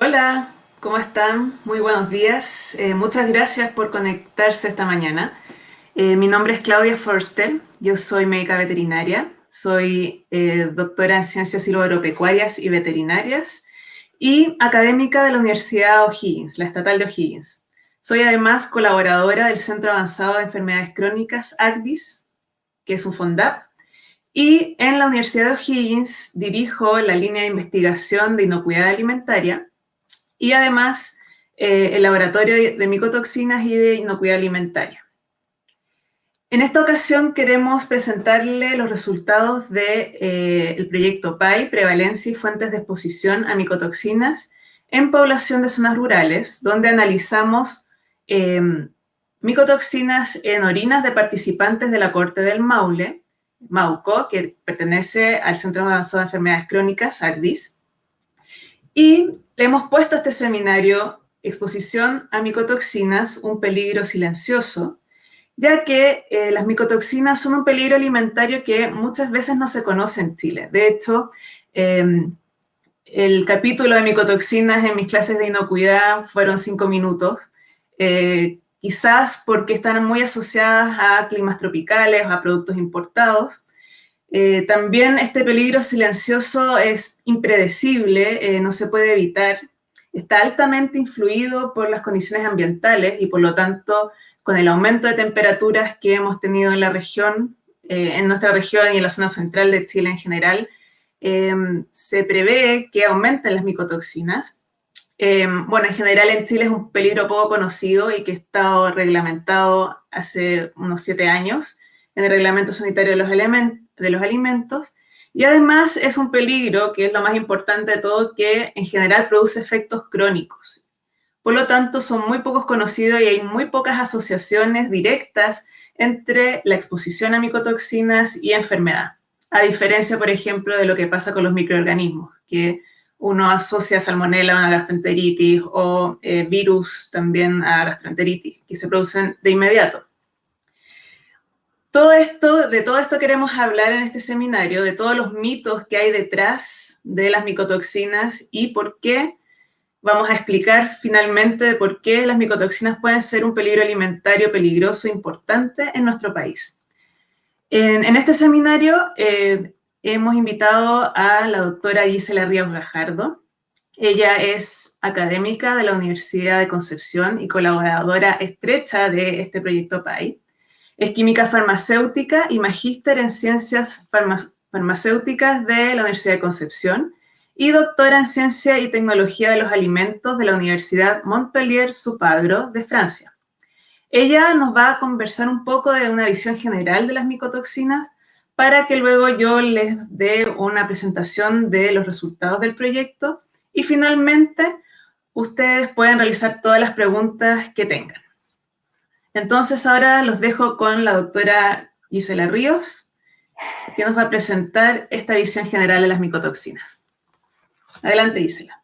Hola, ¿cómo están? Muy buenos días. Muchas gracias por conectarse esta mañana. Mi nombre es Claudia Forster, yo soy médica veterinaria, soy doctora en ciencias silvoagropecuarias y veterinarias y académica de la Universidad O'Higgins, la Estatal de O'Higgins. Soy además colaboradora del Centro Avanzado de Enfermedades Crónicas, ACDIS, que es un FONDAP, y en la Universidad de O'Higgins dirijo la línea de investigación de inocuidad alimentaria y además el laboratorio de micotoxinas y de inocuidad alimentaria. En esta ocasión queremos presentarle los resultados del proyecto PAI, Prevalencia y Fuentes de Exposición a Micotoxinas en población de zonas rurales, donde analizamos eh, micotoxinas en orinas de participantes de la Corte del Maule, MAUCO, que pertenece al Centro Avanzado de Enfermedades Crónicas, ACDIS, y le hemos puesto a este seminario Exposición a micotoxinas, un peligro silencioso, ya que las micotoxinas son un peligro alimentario que muchas veces no se conoce en Chile. De hecho, el capítulo de micotoxinas en mis clases de inocuidad fueron 5 minutos, quizás porque están muy asociadas a climas tropicales o a productos importados. También este peligro silencioso es impredecible, no se puede evitar, está altamente influido por las condiciones ambientales y por lo tanto con el aumento de temperaturas que hemos tenido en la región, en nuestra región y en la zona central de Chile en general, se prevé que aumenten las micotoxinas. Bueno, en general en Chile es un peligro poco conocido y que ha estado reglamentado hace unos 7 años en el Reglamento Sanitario de los Alimentos. Y además es un peligro, que es lo más importante de todo, que en general produce efectos crónicos. Por lo tanto, son muy pocos conocidos y hay muy pocas asociaciones directas entre la exposición a micotoxinas y enfermedad. A diferencia, por ejemplo, de lo que pasa con los microorganismos, que uno asocia salmonella a una gastroenteritis o virus también a gastroenteritis, que se producen de inmediato. De todo esto queremos hablar en este seminario, de todos los mitos que hay detrás de las micotoxinas y por qué vamos a explicar finalmente por qué las micotoxinas pueden ser un peligro alimentario peligroso e importante en nuestro país. En este seminario hemos invitado a la doctora Gisela Ríos Gajardo. Ella es académica de la Universidad de Concepción y colaboradora estrecha de este proyecto PAI. Es química farmacéutica y magíster en ciencias farmacéuticas de la Universidad de Concepción y doctora en ciencia y tecnología de los alimentos de la Universidad Montpellier-Supagro de Francia. Ella nos va a conversar un poco de una visión general de las micotoxinas para que luego yo les dé una presentación de los resultados del proyecto y finalmente ustedes pueden realizar todas las preguntas que tengan. Entonces ahora los dejo con la doctora Gisela Ríos, que nos va a presentar esta visión general de las micotoxinas. Adelante, Gisela.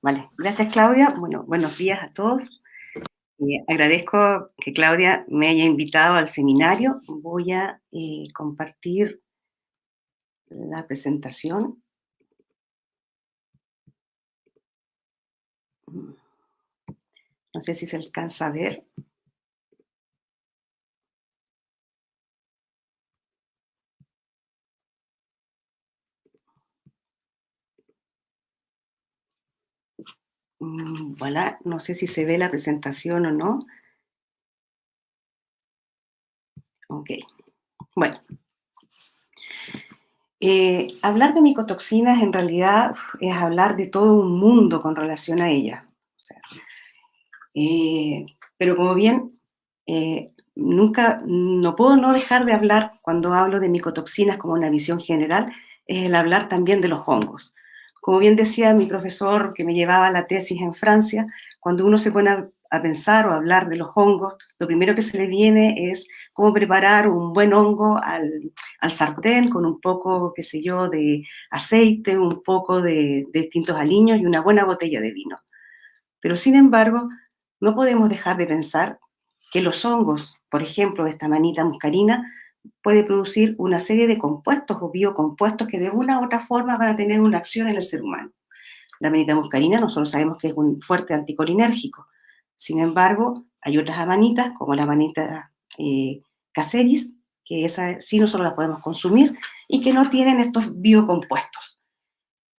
Vale, gracias Claudia. Bueno, buenos días a todos. Agradezco que Claudia me haya invitado al seminario. Voy a compartir la presentación. No sé si se alcanza a ver. Voilà, no sé si se ve la presentación o no. Ok, bueno. Hablar de micotoxinas en realidad es hablar de todo un mundo con relación a ellas. O sea, pero como bien, no puedo no dejar de hablar cuando hablo de micotoxinas como una visión general, es el hablar también de los hongos. Como bien decía mi profesor que me llevaba la tesis en Francia, cuando uno se pone a pensar o a hablar de los hongos, lo primero que se le viene es cómo preparar un buen hongo al sartén con un poco, qué sé yo, de aceite, un poco de distintos aliños y una buena botella de vino. Pero sin embargo, no podemos dejar de pensar que los hongos, por ejemplo, esta manita muscarina, puede producir una serie de compuestos o biocompuestos que de una u otra forma van a tener una acción en el ser humano. La amanita muscarina nosotros sabemos que es un fuerte anticolinérgico. Sin embargo, hay otras amanitas, como la amanita caseris, que esa sí nosotros la podemos consumir y que no tienen estos biocompuestos.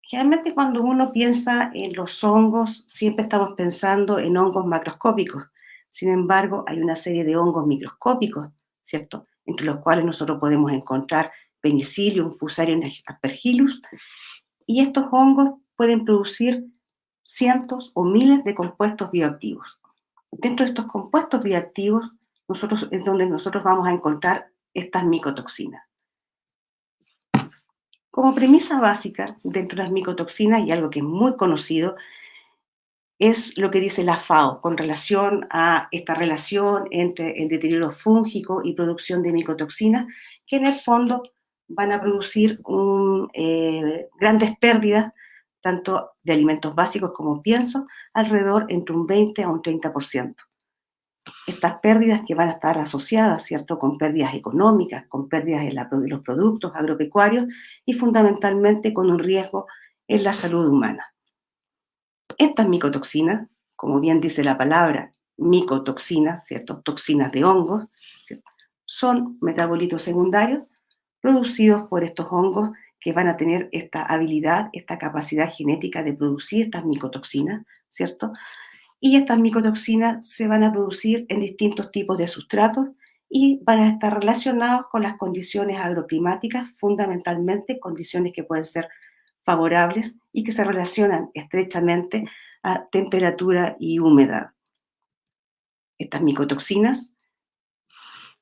Generalmente cuando uno piensa en los hongos, siempre estamos pensando en hongos macroscópicos. Sin embargo, hay una serie de hongos microscópicos, ¿cierto? Entre los cuales nosotros podemos encontrar Penicillium, Fusarium aspergillus, y estos hongos pueden producir cientos o miles de compuestos bioactivos. Dentro de estos compuestos bioactivos es donde nosotros vamos a encontrar estas micotoxinas. Como premisa básica dentro de las micotoxinas, y algo que es muy conocido, es lo que dice la FAO con relación a esta relación entre el deterioro fúngico y producción de micotoxinas, que en el fondo van a producir grandes pérdidas, tanto de alimentos básicos como pienso, alrededor entre un 20 a un 30%. Estas pérdidas que van a estar asociadas, ¿cierto?, con pérdidas económicas, con pérdidas de los productos agropecuarios y fundamentalmente con un riesgo en la salud humana. Estas micotoxinas, como bien dice la palabra, micotoxinas, ¿cierto?, toxinas de hongos, ¿cierto?, son metabolitos secundarios producidos por estos hongos que van a tener esta habilidad, esta capacidad genética de producir estas micotoxinas, ¿cierto? Y estas micotoxinas se van a producir en distintos tipos de sustratos y van a estar relacionados con las condiciones agroclimáticas, fundamentalmente condiciones que pueden ser favorables y que se relacionan estrechamente a temperatura y humedad. Estas micotoxinas,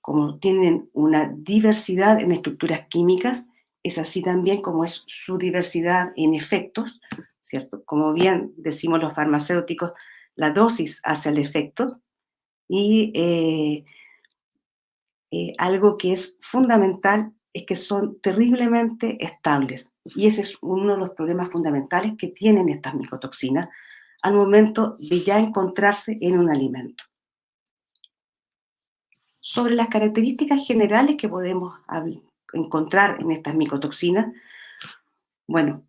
como tienen una diversidad en estructuras químicas, es así también como es su diversidad en efectos, ¿cierto? Como bien decimos los farmacéuticos, la dosis hace el efecto y algo que es fundamental es que son terriblemente estables. Y ese es uno de los problemas fundamentales que tienen estas micotoxinas al momento de ya encontrarse en un alimento. Sobre las características generales que podemos encontrar en estas micotoxinas, bueno,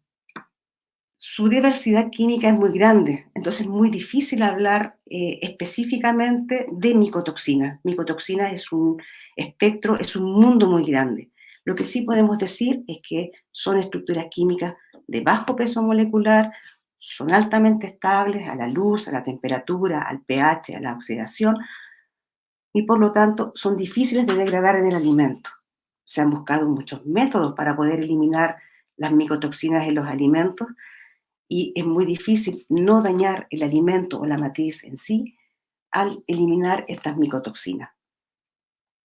su diversidad química es muy grande, entonces es muy difícil hablar específicamente de micotoxinas. Micotoxinas es un espectro, es un mundo muy grande. Lo que sí podemos decir es que son estructuras químicas de bajo peso molecular, son altamente estables a la luz, a la temperatura, al pH, a la oxidación, y por lo tanto son difíciles de degradar en el alimento. Se han buscado muchos métodos para poder eliminar las micotoxinas en los alimentos, y es muy difícil no dañar el alimento o la matriz en sí al eliminar estas micotoxinas.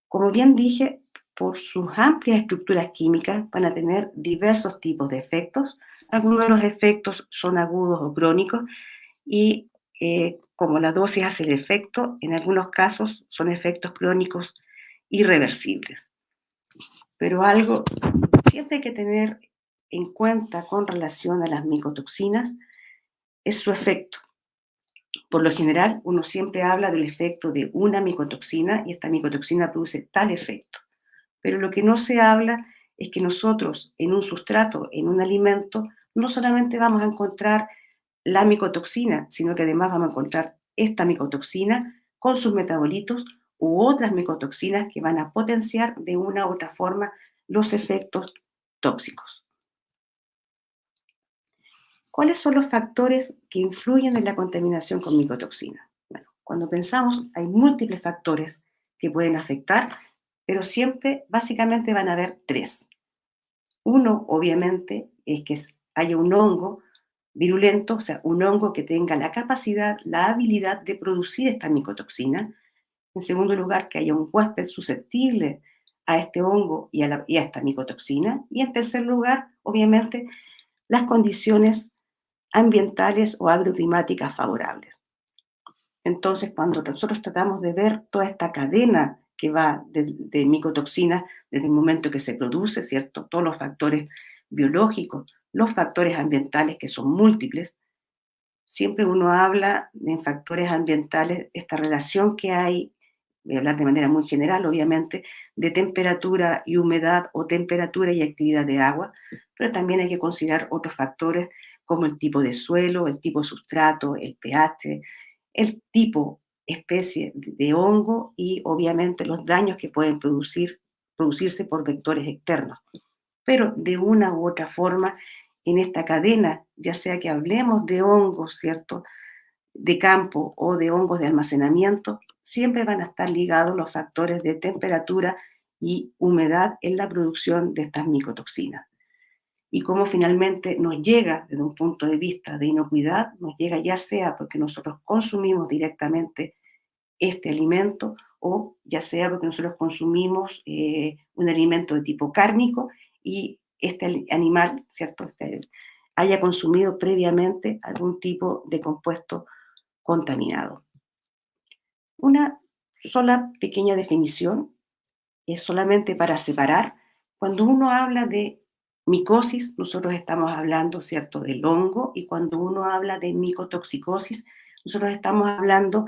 Como bien dije, por sus amplias estructuras químicas van a tener diversos tipos de efectos. Algunos de los efectos son agudos o crónicos y como la dosis hace el efecto, en algunos casos son efectos crónicos irreversibles. Pero algo siempre hay que tener en cuenta con relación a las micotoxinas es su efecto. Por lo general, uno siempre habla del efecto de una micotoxina y esta micotoxina produce tal efecto. Pero lo que no se habla es que nosotros en un sustrato, en un alimento, no solamente vamos a encontrar la micotoxina, sino que además vamos a encontrar esta micotoxina con sus metabolitos u otras micotoxinas que van a potenciar de una u otra forma los efectos tóxicos. ¿Cuáles son los factores que influyen en la contaminación con micotoxinas? Bueno, cuando pensamos hay múltiples factores que pueden afectar, pero siempre básicamente van a haber tres. Uno, obviamente, es que haya un hongo virulento, o sea, un hongo que tenga la capacidad, la habilidad de producir esta micotoxina. En segundo lugar, que haya un huésped susceptible a este hongo y a esta micotoxina. Y en tercer lugar, obviamente, las condiciones ambientales o agroclimáticas favorables. Entonces, cuando nosotros tratamos de ver toda esta cadena que va de micotoxinas desde el momento que se produce, ¿cierto? Todos los factores biológicos, los factores ambientales que son múltiples, siempre uno habla en factores ambientales, esta relación que hay, voy a hablar de manera muy general, obviamente, de temperatura y humedad o temperatura y actividad de agua, pero también hay que considerar otros factores como el tipo de suelo, el tipo de sustrato, el pH, el tipo, especie de hongo y obviamente los daños que pueden producirse por vectores externos. Pero de una u otra forma, en esta cadena, ya sea que hablemos de hongos, ¿cierto?, de campo o de hongos de almacenamiento, siempre van a estar ligados los factores de temperatura y humedad en la producción de estas micotoxinas. Y cómo finalmente nos llega desde un punto de vista de inocuidad, nos llega ya sea porque nosotros consumimos directamente este alimento o ya sea porque nosotros consumimos un alimento de tipo cárnico y este animal, ¿cierto?, haya consumido previamente algún tipo de compuesto contaminado. Una sola pequeña definición es solamente para separar. Cuando uno habla de micosis, nosotros estamos hablando, ¿cierto?, del hongo, y cuando uno habla de micotoxicosis, nosotros estamos hablando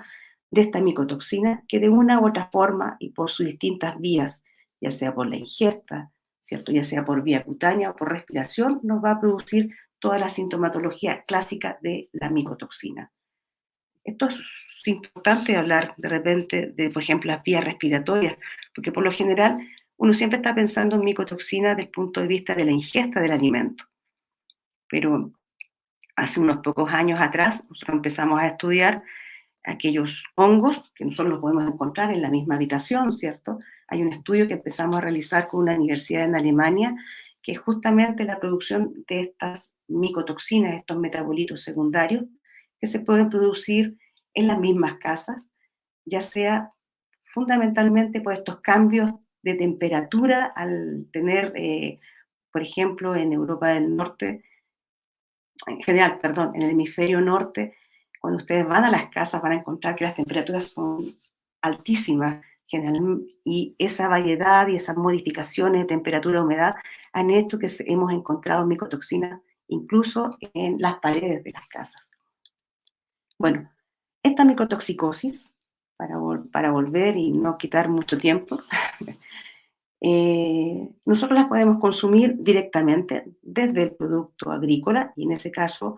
de esta micotoxina que de una u otra forma y por sus distintas vías, ya sea por la ingesta, ¿cierto?, ya sea por vía cutánea o por respiración, nos va a producir toda la sintomatología clásica de la micotoxina. Esto es importante hablar de repente de, por ejemplo, las vías respiratorias, porque por lo general uno siempre está pensando en micotoxina desde el punto de vista de la ingesta del alimento. Pero hace unos pocos años atrás nosotros empezamos a estudiar aquellos hongos que nosotros los podemos encontrar en la misma habitación, ¿cierto? Hay un estudio que empezamos a realizar con una universidad en Alemania, que es justamente la producción de estas micotoxinas, estos metabolitos secundarios, que se pueden producir en las mismas casas, ya sea fundamentalmente por estos cambios de temperatura al tener, por ejemplo, en Europa del Norte, en general, perdón, en el hemisferio norte, cuando ustedes van a las casas van a encontrar que las temperaturas son altísimas y esa variedad y esas modificaciones de temperatura y humedad han hecho que hemos encontrado micotoxinas incluso en las paredes de las casas. Bueno, esta micotoxicosis, para volver y no quitar mucho tiempo, nosotros las podemos consumir directamente desde el producto agrícola y en ese caso,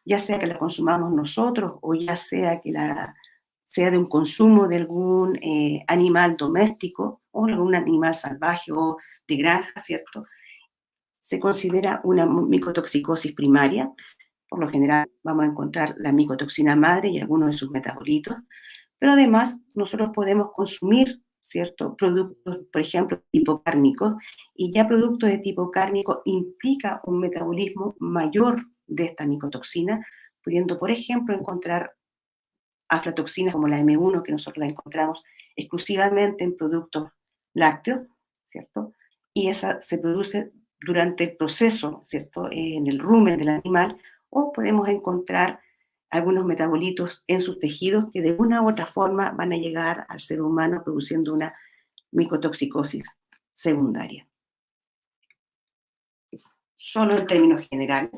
ya sea que la consumamos nosotros o ya sea que sea de un consumo de algún animal doméstico o algún animal salvaje o de granja, ¿cierto? Se considera una micotoxicosis primaria. Por lo general vamos a encontrar la micotoxina madre y algunos de sus metabolitos, pero además nosotros podemos consumir, ¿cierto?, productos, por ejemplo, tipo cárnicos, y ya productos de tipo cárnico implica un metabolismo mayor de esta micotoxina, pudiendo, por ejemplo, encontrar aflatoxinas como la M1, que nosotros la encontramos exclusivamente en productos lácteos, ¿cierto? Y esa se produce durante el proceso, ¿cierto?, en el rumen del animal, o podemos encontrar algunos metabolitos en sus tejidos que de una u otra forma van a llegar al ser humano produciendo una micotoxicosis secundaria. Solo en términos generales,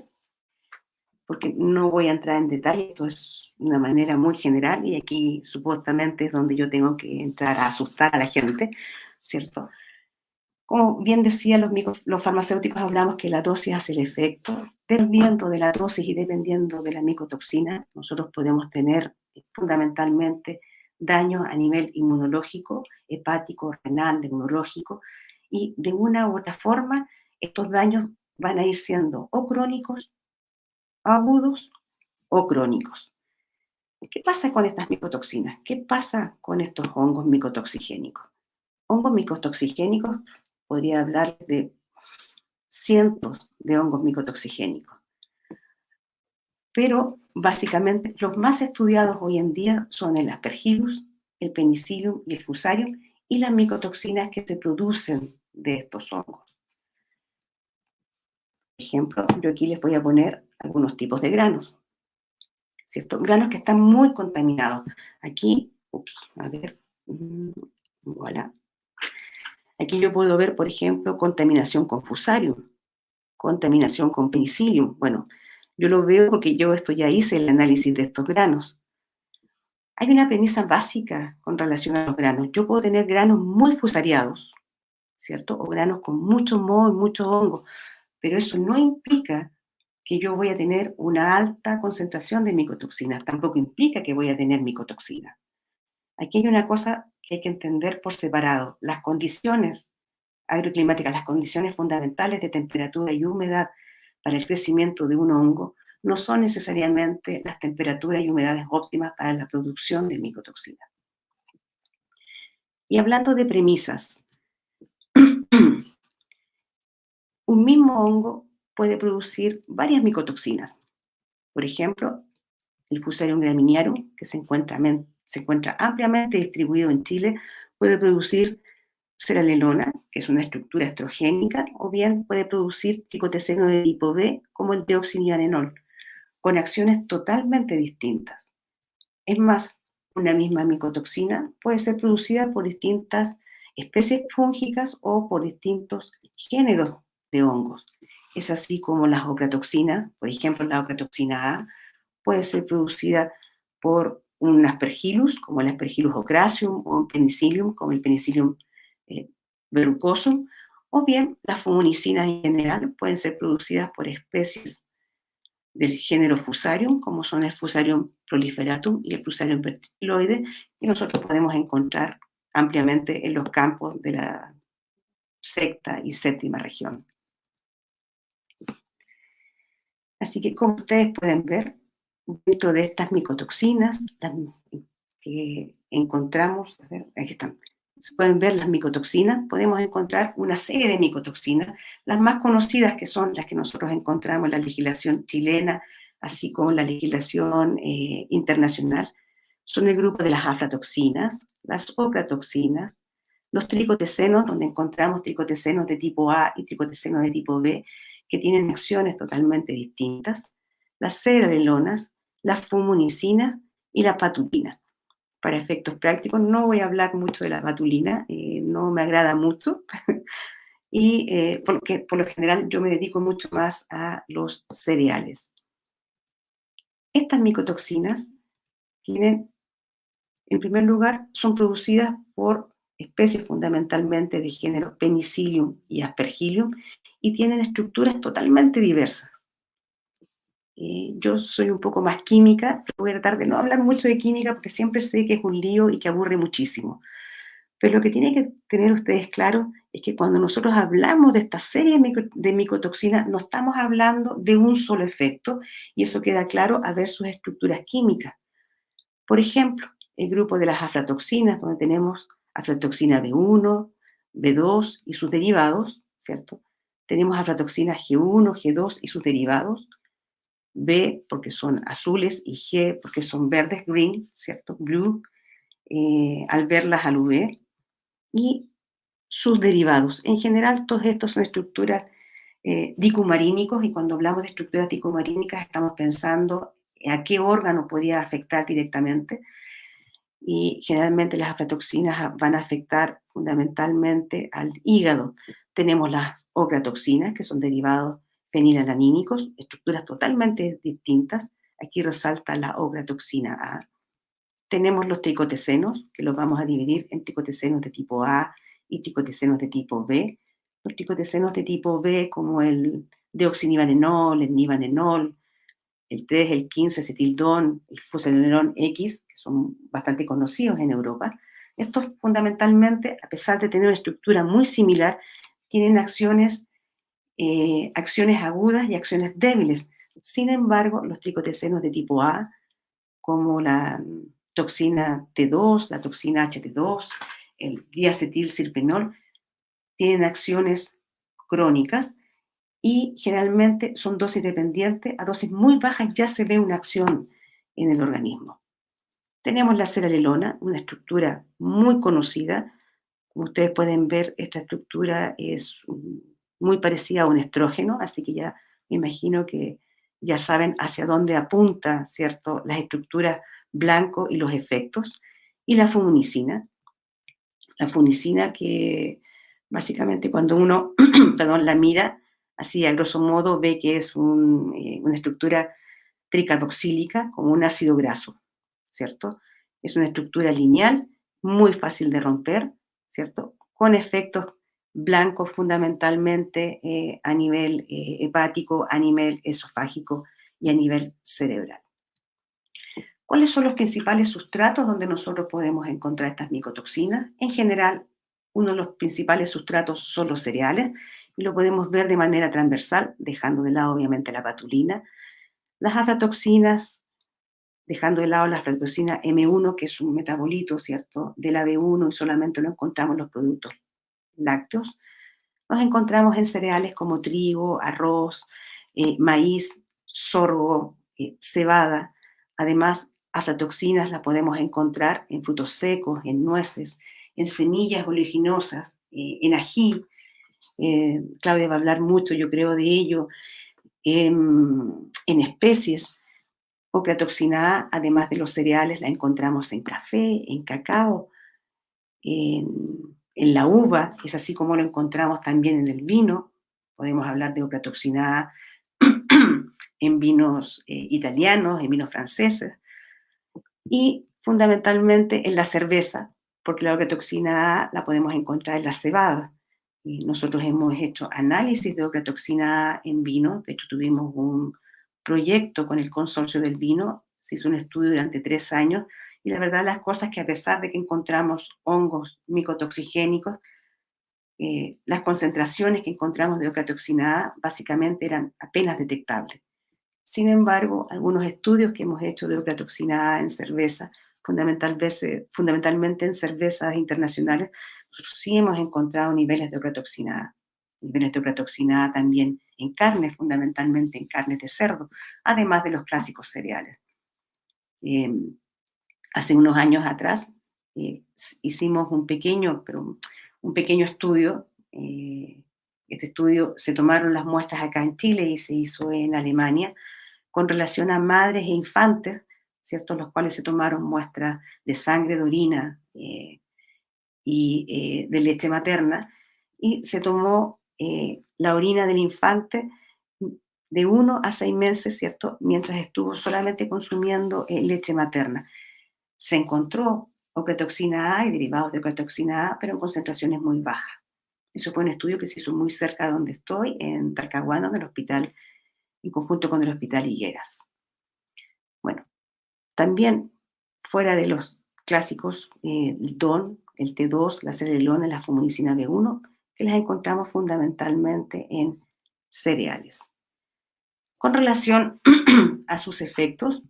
porque no voy a entrar en detalle, esto es una manera muy general y aquí supuestamente es donde yo tengo que entrar a asustar a la gente, ¿cierto? Como bien decía, los farmacéuticos hablamos que la dosis hace el efecto. Dependiendo de la dosis y dependiendo de la micotoxina, nosotros podemos tener fundamentalmente daños a nivel inmunológico, hepático, renal, neurológico, y de una u otra forma estos daños van a ir siendo o crónicos, agudos o crónicos. ¿Qué pasa con estas micotoxinas? ¿Qué pasa con estos hongos micotoxigénicos? Hongos micotoxigénicos, podría hablar de cientos de hongos micotoxigénicos, pero básicamente los más estudiados hoy en día son el Aspergillus, el Penicillium y el Fusarium y las micotoxinas que se producen de estos hongos. Por ejemplo, yo aquí les voy a poner algunos tipos de granos, ¿cierto? Granos que están muy contaminados. Aquí, a ver, voilà. Aquí yo puedo ver, por ejemplo, contaminación con Fusarium, contaminación con Penicillium. Bueno, yo lo veo porque yo esto ya hice el análisis de estos granos. Hay una premisa básica con relación a los granos. Yo puedo tener granos muy fusariados, ¿cierto? O granos con mucho moho y mucho hongo, pero eso no implica que yo voy a tener una alta concentración de micotoxinas, tampoco implica que voy a tener micotoxinas. Aquí hay una cosa que hay que entender por separado. Las condiciones agroclimáticas, las condiciones fundamentales de temperatura y humedad para el crecimiento de un hongo no son necesariamente las temperaturas y humedades óptimas para la producción de micotoxinas. Y hablando de premisas, un mismo hongo puede producir varias micotoxinas. Por ejemplo, el Fusarium graminearum, que se encuentra ampliamente distribuido en Chile, puede producir ceranelona, que es una estructura estrogénica, o bien puede producir tricoteceno de tipo B, como el deoxinivalenol, con acciones totalmente distintas. Es más, una misma micotoxina puede ser producida por distintas especies fúngicas o por distintos géneros de hongos. Es así como las ocratoxinas, por ejemplo, la ocratoxina A, puede ser producida por un Aspergillus, como el Aspergillus ocracium, o un Penicillium, como el Penicillium verrucosum, o bien las fumonicinas en general pueden ser producidas por especies del género Fusarium, como son el Fusarium proliferatum y el Fusarium verticiloide, que nosotros podemos encontrar ampliamente en los campos de la sexta y séptima región. Así que, como ustedes pueden ver, dentro de estas micotoxinas que encontramos, a ver, aquí están, se pueden ver las micotoxinas, podemos encontrar una serie de micotoxinas, las más conocidas que son las que nosotros encontramos en la legislación chilena, así como en la legislación internacional, son el grupo de las aflatoxinas, las ocratoxinas, los tricotecenos, donde encontramos tricotecenos de tipo A y tricotecenos de tipo B, que tienen acciones totalmente distintas, las cerebelonas, las fumonicinas y la patulina. Para efectos prácticos no voy a hablar mucho de la patulina, no me agrada mucho, y porque por lo general yo me dedico mucho más a los cereales. Estas micotoxinas tienen, en primer lugar, son producidas por especies fundamentalmente de género Penicillium y Aspergillium y tienen estructuras totalmente diversas. Yo soy un poco más química, pero voy a tratar de no hablar mucho de química porque siempre sé que es un lío y que aburre muchísimo. Pero lo que tienen que tener ustedes claro es que cuando nosotros hablamos de esta serie de micotoxinas, no estamos hablando de un solo efecto, y eso queda claro a ver sus estructuras químicas. Por ejemplo, el grupo de las aflatoxinas, donde tenemos aflatoxina B1, B2 y sus derivados, ¿cierto? Tenemos aflatoxina G1, G2 y sus derivados, B porque son azules y G porque son verdes, green, ¿cierto? Blue, al verlas al UV, y sus derivados. En general, todos estos son estructuras dicumarínicos, y cuando hablamos de estructuras dicumarínicas estamos pensando a qué órgano podría afectar directamente, y generalmente las aflatoxinas van a afectar fundamentalmente al hígado. Tenemos las ocratoxinas, que son derivados fenilalanínicos, estructuras totalmente distintas. Aquí resalta la ocratoxina A. Tenemos los tricotecenos, que los vamos a dividir en tricotecenos de tipo A y tricotecenos de tipo B. Los tricotecenos de tipo B, como el deoxinivalenol, el nivalenol, el 3, el 15-acetildón, el fusalenol X, que son bastante conocidos en Europa. Estos fundamentalmente, a pesar de tener una estructura muy similar, tienen acciones agudas y acciones débiles. Sin embargo, los tricotecenos de tipo A, como la toxina T2, la toxina HT2, el diacetilsirfenol, tienen acciones crónicas y generalmente son dosis dependientes. A dosis muy bajas ya se ve una acción en el organismo. Tenemos la ceranelona, una estructura muy conocida. Como ustedes pueden ver, esta estructura es muy parecida a un estrógeno, así que ya me imagino que ya saben hacia dónde apunta, ¿cierto?, las estructuras blanco y los efectos. Y la funicina que básicamente cuando uno perdón, la mira, así a grosso modo ve que es una estructura tricarboxílica como un ácido graso, ¿cierto? Es una estructura lineal, muy fácil de romper, ¿cierto? Con efectos blancos fundamentalmente a nivel hepático, a nivel esofágico y a nivel cerebral. ¿Cuáles son los principales sustratos donde nosotros podemos encontrar estas micotoxinas? En general, uno de los principales sustratos son los cereales y lo podemos ver de manera transversal, dejando de lado obviamente la patulina. Las aflatoxinas, dejando de lado la aflatoxina M1, que es un metabolito, ¿cierto?, de la B1 y solamente lo encontramos en los productos lácteos. Nos encontramos en cereales como trigo, arroz, maíz, sorgo, cebada. Además, aflatoxinas las podemos encontrar en frutos secos, en nueces, en semillas oleaginosas, en ají. Claudia va a hablar mucho, yo creo, de ello. En especies. Ocratoxina A, además de los cereales, la encontramos en café, en cacao, en la uva, es así como lo encontramos también en el vino. Podemos hablar de ocratoxina A en vinos italianos, en vinos franceses, y fundamentalmente en la cerveza, porque la ocratoxina A la podemos encontrar en la cebada. Y nosotros hemos hecho análisis de ocratoxina A en vino, de hecho tuvimos un proyecto con el consorcio del vino, se hizo un estudio durante 3 años, y la verdad las cosas que a pesar de que encontramos hongos micotoxigénicos, las concentraciones que encontramos de ocratoxina A básicamente eran apenas detectables. Sin embargo, algunos estudios que hemos hecho de ocratoxina A en cerveza, fundamentalmente en cervezas internacionales, nosotros sí hemos encontrado niveles de ocratoxina A. Niveles de ocratoxina A también en carne, fundamentalmente en carne de cerdo, además de los clásicos cereales. Eh, Hace unos años atrás hicimos un pequeño estudio. Este estudio se tomaron las muestras acá en Chile y se hizo en Alemania con relación a madres e infantes, ¿cierto? Los cuales se tomaron muestras de sangre, de orina y de leche materna, y se tomó la orina del infante de 1 a 6 meses, ¿cierto? Mientras estuvo solamente consumiendo leche materna. Se encontró ocratoxina A y derivados de ocratoxina A, pero en concentraciones muy bajas. Eso fue un estudio que se hizo muy cerca de donde estoy, en Talcahuano, en el hospital, en conjunto con el Hospital Higueras. Bueno, también fuera de los clásicos, el DON, el T2, la cerealona, la fumicina B1, que las encontramos fundamentalmente en cereales. Con relación a sus efectos,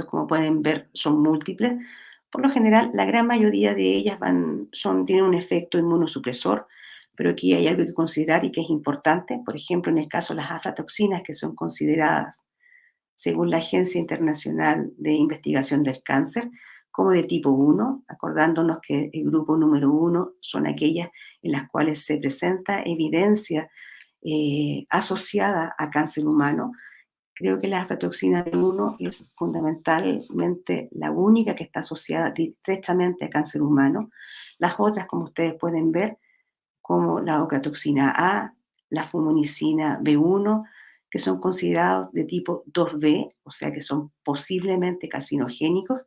como pueden ver, son múltiples. Por lo general, la gran mayoría de ellas tienen un efecto inmunosupresor, pero aquí hay algo que considerar y que es importante. Por ejemplo, en el caso de las aflatoxinas, que son consideradas, según la Agencia Internacional de Investigación del Cáncer, como de tipo 1, acordándonos que el grupo número 1 son aquellas en las cuales se presenta evidencia asociada a cáncer humano. Creo que la aflatoxina B1 es fundamentalmente la única que está asociada estrechamente a cáncer humano. Las otras, como ustedes pueden ver, como la ocratoxina A, la fumonicina B1, que son considerados de tipo 2B, o sea que son posiblemente carcinogénicos.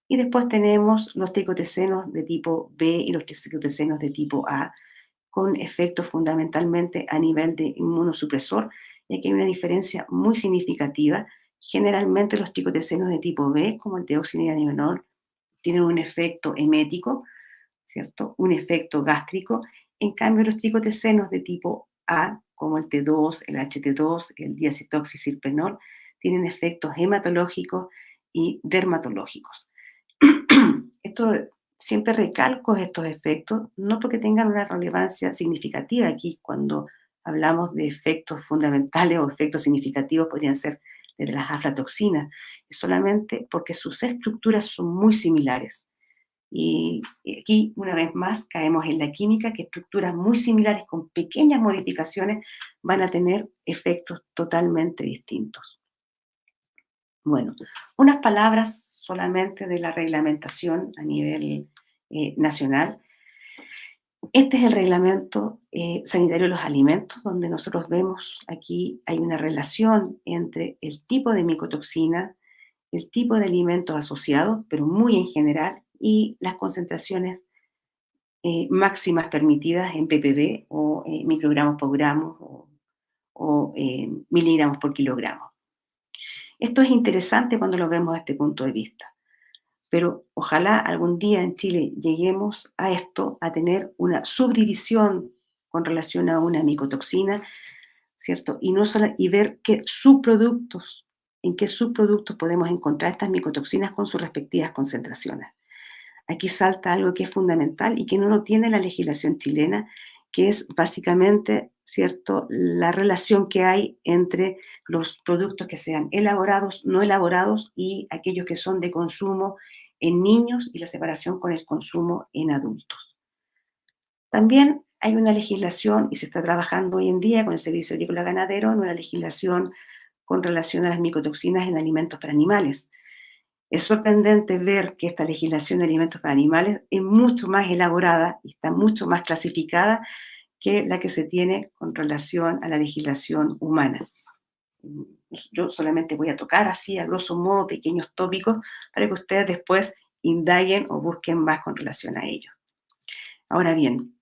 Y después tenemos los tricotecenos de tipo B y los tricotecenos de tipo A, con efectos fundamentalmente a nivel de inmunosupresor, y aquí hay una diferencia muy significativa. Generalmente los tricotecenos de tipo B, como el deoxynivalenol, tienen un efecto emético, ¿cierto? Un efecto gástrico. En cambio, los tricotecenos de tipo A, como el T2, el HT2, el diacetoxicirpenol, tienen efectos hematológicos y dermatológicos. Esto siempre recalco estos efectos, no porque tengan una relevancia significativa aquí, cuando hablamos de efectos fundamentales o efectos significativos podrían ser de las aflatoxinas, es solamente porque sus estructuras son muy similares. Y aquí, una vez más, caemos en la química, que estructuras muy similares con pequeñas modificaciones van a tener efectos totalmente distintos. Bueno, unas palabras solamente de la reglamentación a nivel nacional. Este es el reglamento sanitario de los alimentos, donde nosotros vemos aquí hay una relación entre el tipo de micotoxina, el tipo de alimentos asociados, pero muy en general, y las concentraciones máximas permitidas en ppb o microgramos por gramo o miligramos por kilogramo. Esto es interesante cuando lo vemos desde este punto de vista, pero ojalá algún día en Chile lleguemos a esto, a tener una subdivisión con relación a una micotoxina, ¿cierto? Y, no solo, y ver qué subproductos, en qué subproductos podemos encontrar estas micotoxinas con sus respectivas concentraciones. Aquí salta algo que es fundamental y que no lo tiene la legislación chilena, que es básicamente, ¿cierto?, la relación que hay entre los productos que sean elaborados, no elaborados y aquellos que son de consumo en niños y la separación con el consumo en adultos. También hay una legislación, y se está trabajando hoy en día con el Servicio Agrícola Ganadero, en una legislación con relación a las micotoxinas en alimentos para animales. Es sorprendente ver que esta legislación de alimentos para animales es mucho más elaborada y está mucho más clasificada que la que se tiene con relación a la legislación humana. Yo solamente voy a tocar así, a grosso modo, pequeños tópicos para que ustedes después indaguen o busquen más con relación a ello. Ahora bien,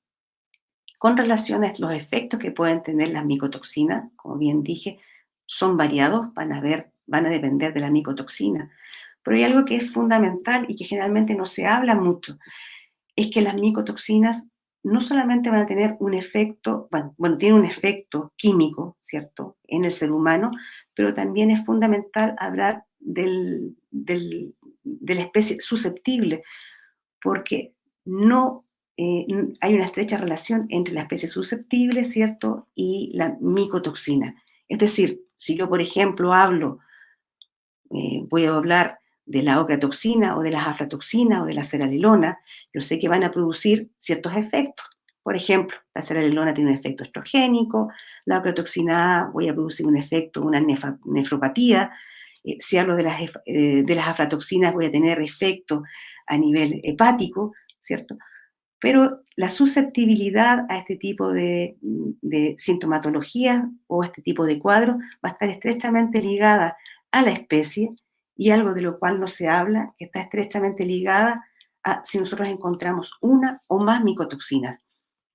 con relación a los efectos que pueden tener las micotoxinas, como bien dije, son variados, van a depender de la micotoxina. Pero hay algo que es fundamental y que generalmente no se habla mucho, es que las micotoxinas no solamente van a tener un efecto, bueno, tienen un efecto químico, ¿cierto?, en el ser humano, pero también es fundamental hablar de la especie susceptible, porque no hay una estrecha relación entre la especie susceptible, ¿cierto?, y la micotoxina. Es decir, si yo, por ejemplo, voy a hablar de la ocratoxina o de las aflatoxinas o de la ceranilona, yo sé que van a producir ciertos efectos. Por ejemplo, la ceranilona tiene un efecto estrogénico, la ocratoxina A voy a producir un efecto, una nefropatía. Si hablo de las aflatoxinas voy a tener efecto a nivel hepático, ¿cierto? Pero la susceptibilidad a este tipo de sintomatología o a este tipo de cuadros va a estar estrechamente ligada a la especie y algo de lo cual no se habla, que está estrechamente ligada a si nosotros encontramos una o más micotoxinas.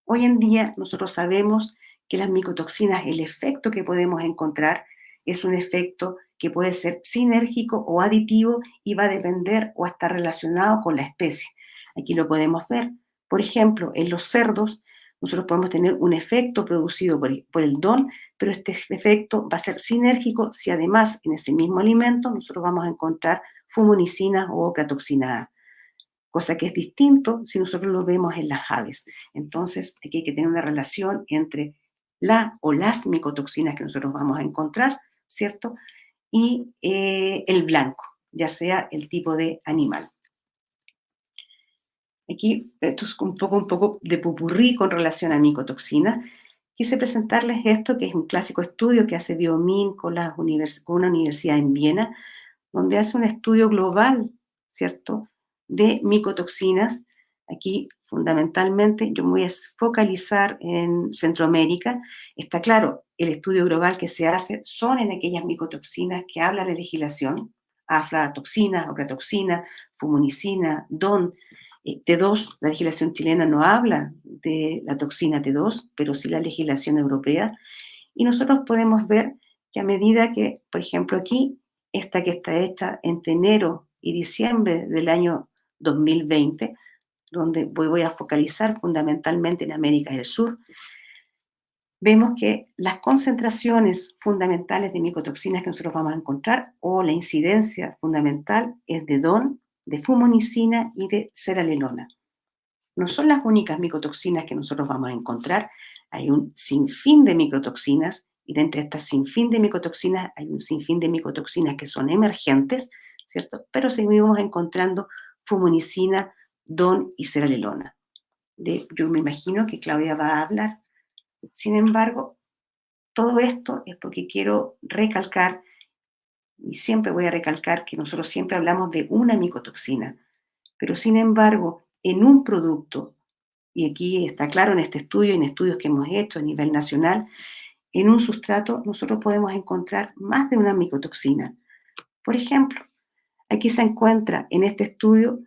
Hoy en día nosotros sabemos que las micotoxinas, el efecto que podemos encontrar es un efecto que puede ser sinérgico o aditivo y va a depender o estar relacionado con la especie. Aquí lo podemos ver. Por ejemplo, en los cerdos nosotros podemos tener un efecto producido por el DON, pero este efecto va a ser sinérgico si además en ese mismo alimento nosotros vamos a encontrar fumonicinas o ocratoxina A, cosa que es distinto si nosotros lo vemos en las aves. Entonces, aquí hay que tener una relación entre la o las micotoxinas que nosotros vamos a encontrar, ¿cierto?, y el blanco, ya sea el tipo de animal. Aquí, esto es un poco de pupurrí con relación a micotoxinas. Quise presentarles esto, que es un clásico estudio que hace Biomin con una universidad en Viena, donde hace un estudio global, ¿cierto?, de micotoxinas. Aquí, fundamentalmente, yo me voy a focalizar en Centroamérica. Está claro, el estudio global que se hace son en aquellas micotoxinas que habla la legislación, aflatoxina, ocratoxina, fumonicina, DON, T2, la legislación chilena no habla de la toxina T2, pero sí la legislación europea. Y nosotros podemos ver que a medida que, por ejemplo, aquí, esta que está hecha entre enero y diciembre del año 2020, donde voy a focalizar fundamentalmente en América del Sur, vemos que las concentraciones fundamentales de micotoxinas que nosotros vamos a encontrar, o la incidencia fundamental, es de DON, de fumonicina y de ceranilona. No son las únicas micotoxinas que nosotros vamos a encontrar, hay un sinfín de micotoxinas y de entre estas sinfín de micotoxinas hay un sinfín de micotoxinas que son emergentes, ¿cierto? Pero seguimos encontrando fumonicina, DON y ceranilona. Yo me imagino que Claudia va a hablar. Sin embargo, todo esto es porque quiero recalcar, y siempre voy a recalcar, que nosotros siempre hablamos de una micotoxina, pero sin embargo, en un producto, y aquí está claro en este estudio y en estudios que hemos hecho a nivel nacional, en un sustrato nosotros podemos encontrar más de una micotoxina. Por ejemplo, aquí se encuentra en este estudio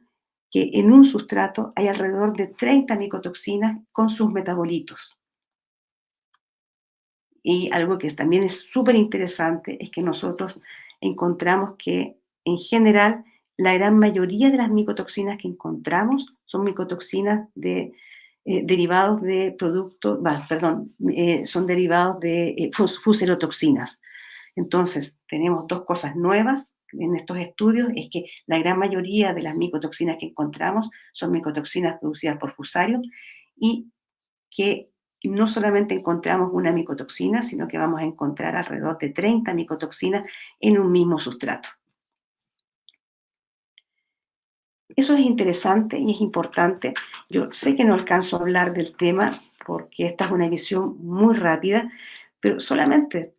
que en un sustrato hay alrededor de 30 micotoxinas con sus metabolitos. Y algo que también es súper interesante es que nosotros encontramos que, en general, la gran mayoría de las micotoxinas que encontramos son micotoxinas derivados de productos, son derivados de fuserotoxinas. Entonces, tenemos dos cosas nuevas en estos estudios, es que la gran mayoría de las micotoxinas que encontramos son micotoxinas producidas por fusarios y que no solamente encontramos una micotoxina, sino que vamos a encontrar alrededor de 30 micotoxinas en un mismo sustrato. Eso es interesante y es importante. Yo sé que no alcanzo a hablar del tema porque esta es una visión muy rápida, pero solamente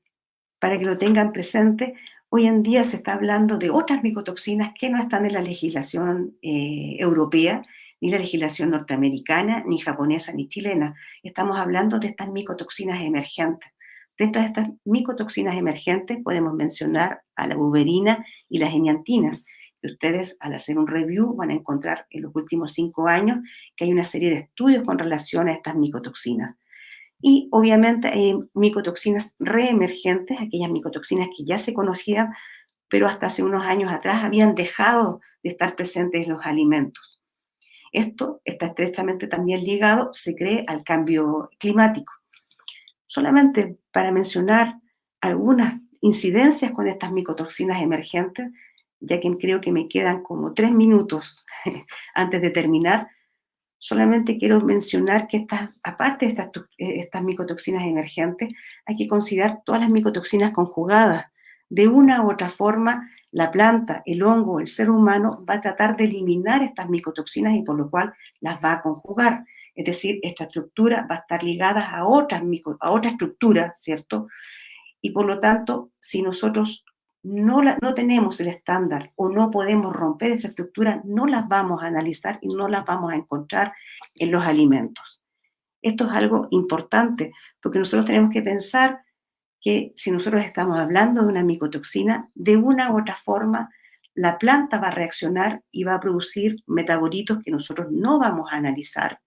para que lo tengan presente, hoy en día se está hablando de otras micotoxinas que no están en la legislación europea, ni la legislación norteamericana, ni japonesa, ni chilena. Estamos hablando de estas micotoxinas emergentes. Dentro de estas micotoxinas emergentes podemos mencionar a la buberina y las eniantinas. Y ustedes, al hacer un review, van a encontrar en los últimos 5 años que hay una serie de estudios con relación a estas micotoxinas. Y obviamente hay micotoxinas reemergentes, aquellas micotoxinas que ya se conocían, pero hasta hace unos años atrás habían dejado de estar presentes en los alimentos. Esto está estrechamente también ligado, se cree, al cambio climático. Solamente para mencionar algunas incidencias con estas micotoxinas emergentes, ya que creo que me quedan como 3 minutos antes de terminar, solamente quiero mencionar que aparte de estas micotoxinas emergentes, hay que considerar todas las micotoxinas conjugadas. De una u otra forma, la planta, el hongo, el ser humano va a tratar de eliminar estas micotoxinas y por lo cual las va a conjugar. Es decir, esta estructura va a estar ligada a otra estructura, ¿cierto? Y por lo tanto, si nosotros no tenemos el estándar o no podemos romper esa estructura, no las vamos a analizar y no las vamos a encontrar en los alimentos. Esto es algo importante porque nosotros tenemos que pensar que si nosotros estamos hablando de una micotoxina, de una u otra forma, la planta va a reaccionar y va a producir metabolitos que nosotros no vamos a analizar.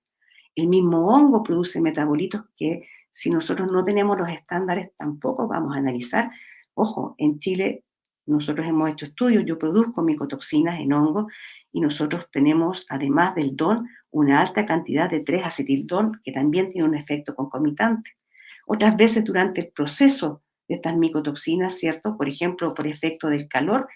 El mismo hongo produce metabolitos que si nosotros no tenemos los estándares tampoco vamos a analizar. Ojo, en Chile nosotros hemos hecho estudios, yo produzco micotoxinas en hongo y nosotros tenemos, además del DON, una alta cantidad de 3-acetil-DON que también tiene un efecto concomitante. Otras veces durante el proceso de estas micotoxinas, ¿cierto? Por ejemplo, por efecto del calor,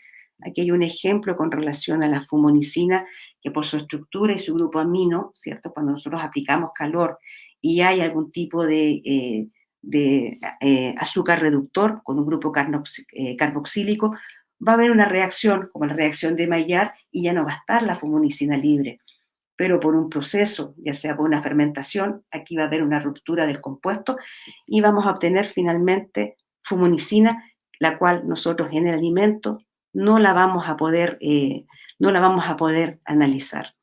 aquí hay un ejemplo con relación a la fumonicina, que por su estructura y su grupo amino, ¿cierto? Cuando nosotros aplicamos calor y hay algún tipo de azúcar reductor con un grupo carboxílico, va a haber una reacción, como la reacción de Maillard, y ya no va a estar la fumonicina libre. Pero por un proceso, ya sea por una fermentación, aquí va a haber una ruptura del compuesto y vamos a obtener finalmente fumonicina, la cual nosotros en el alimento no la vamos a poder analizar.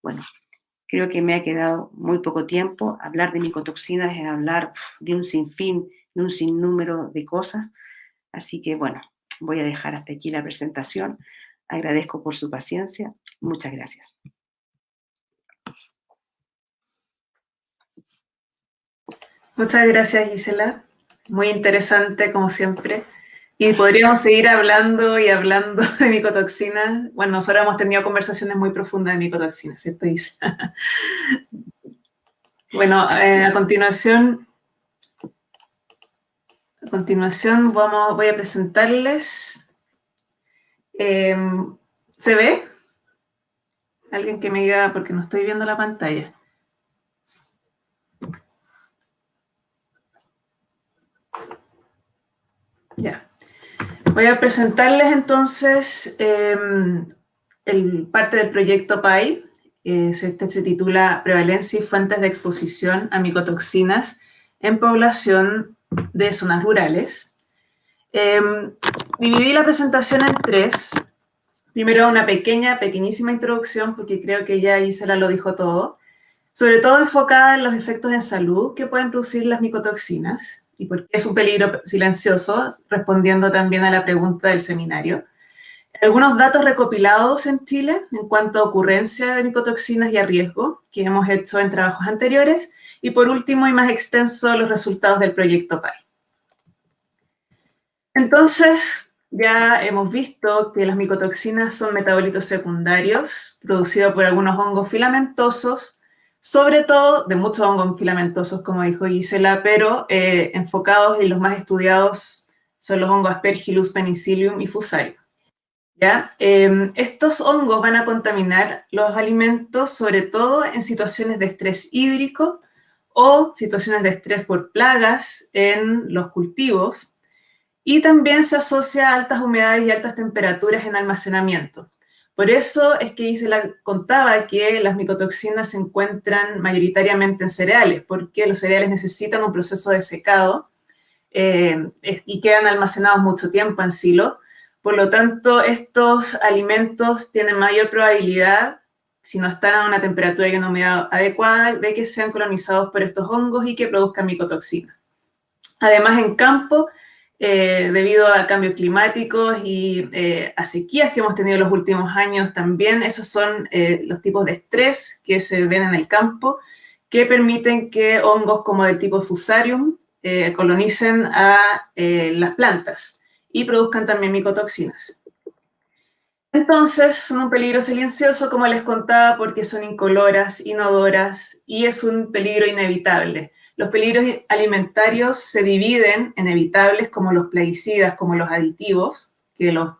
Bueno, creo que me ha quedado muy poco tiempo. Hablar de micotoxinas es hablar de un sinfín, de un sinnúmero de cosas. Así que bueno, voy a dejar hasta aquí la presentación. Agradezco por su paciencia. Muchas gracias. Muchas gracias, Gisela. Muy interesante, como siempre. Y podríamos seguir hablando y hablando de micotoxinas. Bueno, nosotros hemos tenido conversaciones muy profundas de micotoxinas, ¿cierto, Gisela? Bueno, a continuación voy a presentarles. ¿Se ve? Alguien que me diga, porque no estoy viendo la pantalla. Ya. Voy a presentarles entonces parte del proyecto PAI. Este se titula Prevalencia y fuentes de exposición a micotoxinas en población de zonas rurales. Dividí la presentación en 3. Primero una pequeñísima introducción, porque creo que ya Gisela lo dijo todo, sobre todo enfocada en los efectos en salud que pueden producir las micotoxinas y por qué es un peligro silencioso, respondiendo también a la pregunta del seminario. Algunos datos recopilados en Chile en cuanto a ocurrencia de micotoxinas y a riesgo que hemos hecho en trabajos anteriores. Y por último y más extenso, los resultados del proyecto PAI. Entonces, ya hemos visto que las micotoxinas son metabolitos secundarios producidos por algunos hongos filamentosos, sobre todo de muchos hongos filamentosos, como dijo Gisela, pero enfocados y los más estudiados son los hongos Aspergillus, Penicillium y Fusarium. ¿Ya? Estos hongos van a contaminar los alimentos, sobre todo en situaciones de estrés hídrico o situaciones de estrés por plagas en los cultivos, y también se asocia a altas humedades y altas temperaturas en almacenamiento. Por eso es que Gisela contaba que las micotoxinas se encuentran mayoritariamente en cereales, porque los cereales necesitan un proceso de secado y quedan almacenados mucho tiempo en silo. Por lo tanto, estos alimentos tienen mayor probabilidad, si no están a una temperatura y una humedad adecuada, de que sean colonizados por estos hongos y que produzcan micotoxinas. Además, en campo, debido a cambios climáticos y a sequías que hemos tenido en los últimos años también, esos son los tipos de estrés que se ven en el campo, que permiten que hongos como del tipo Fusarium colonicen a las plantas y produzcan también micotoxinas. Entonces, son un peligro silencioso, como les contaba, porque son incoloras, inodoras, y es un peligro inevitable. Los peligros alimentarios se dividen en evitables, como los plaguicidas, como los aditivos, que los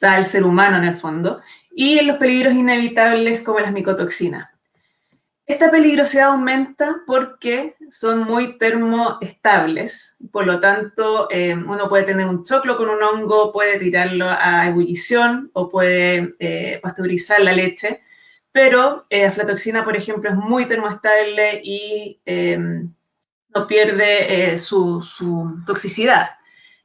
da el ser humano en el fondo, y en los peligros inevitables, como las micotoxinas. Esta peligrosidad aumenta porque son muy termoestables, por lo tanto, uno puede tener un choclo con un hongo, puede tirarlo a ebullición o puede pasteurizar la leche, pero aflatoxina, por ejemplo, es muy termoestable y no pierde su toxicidad.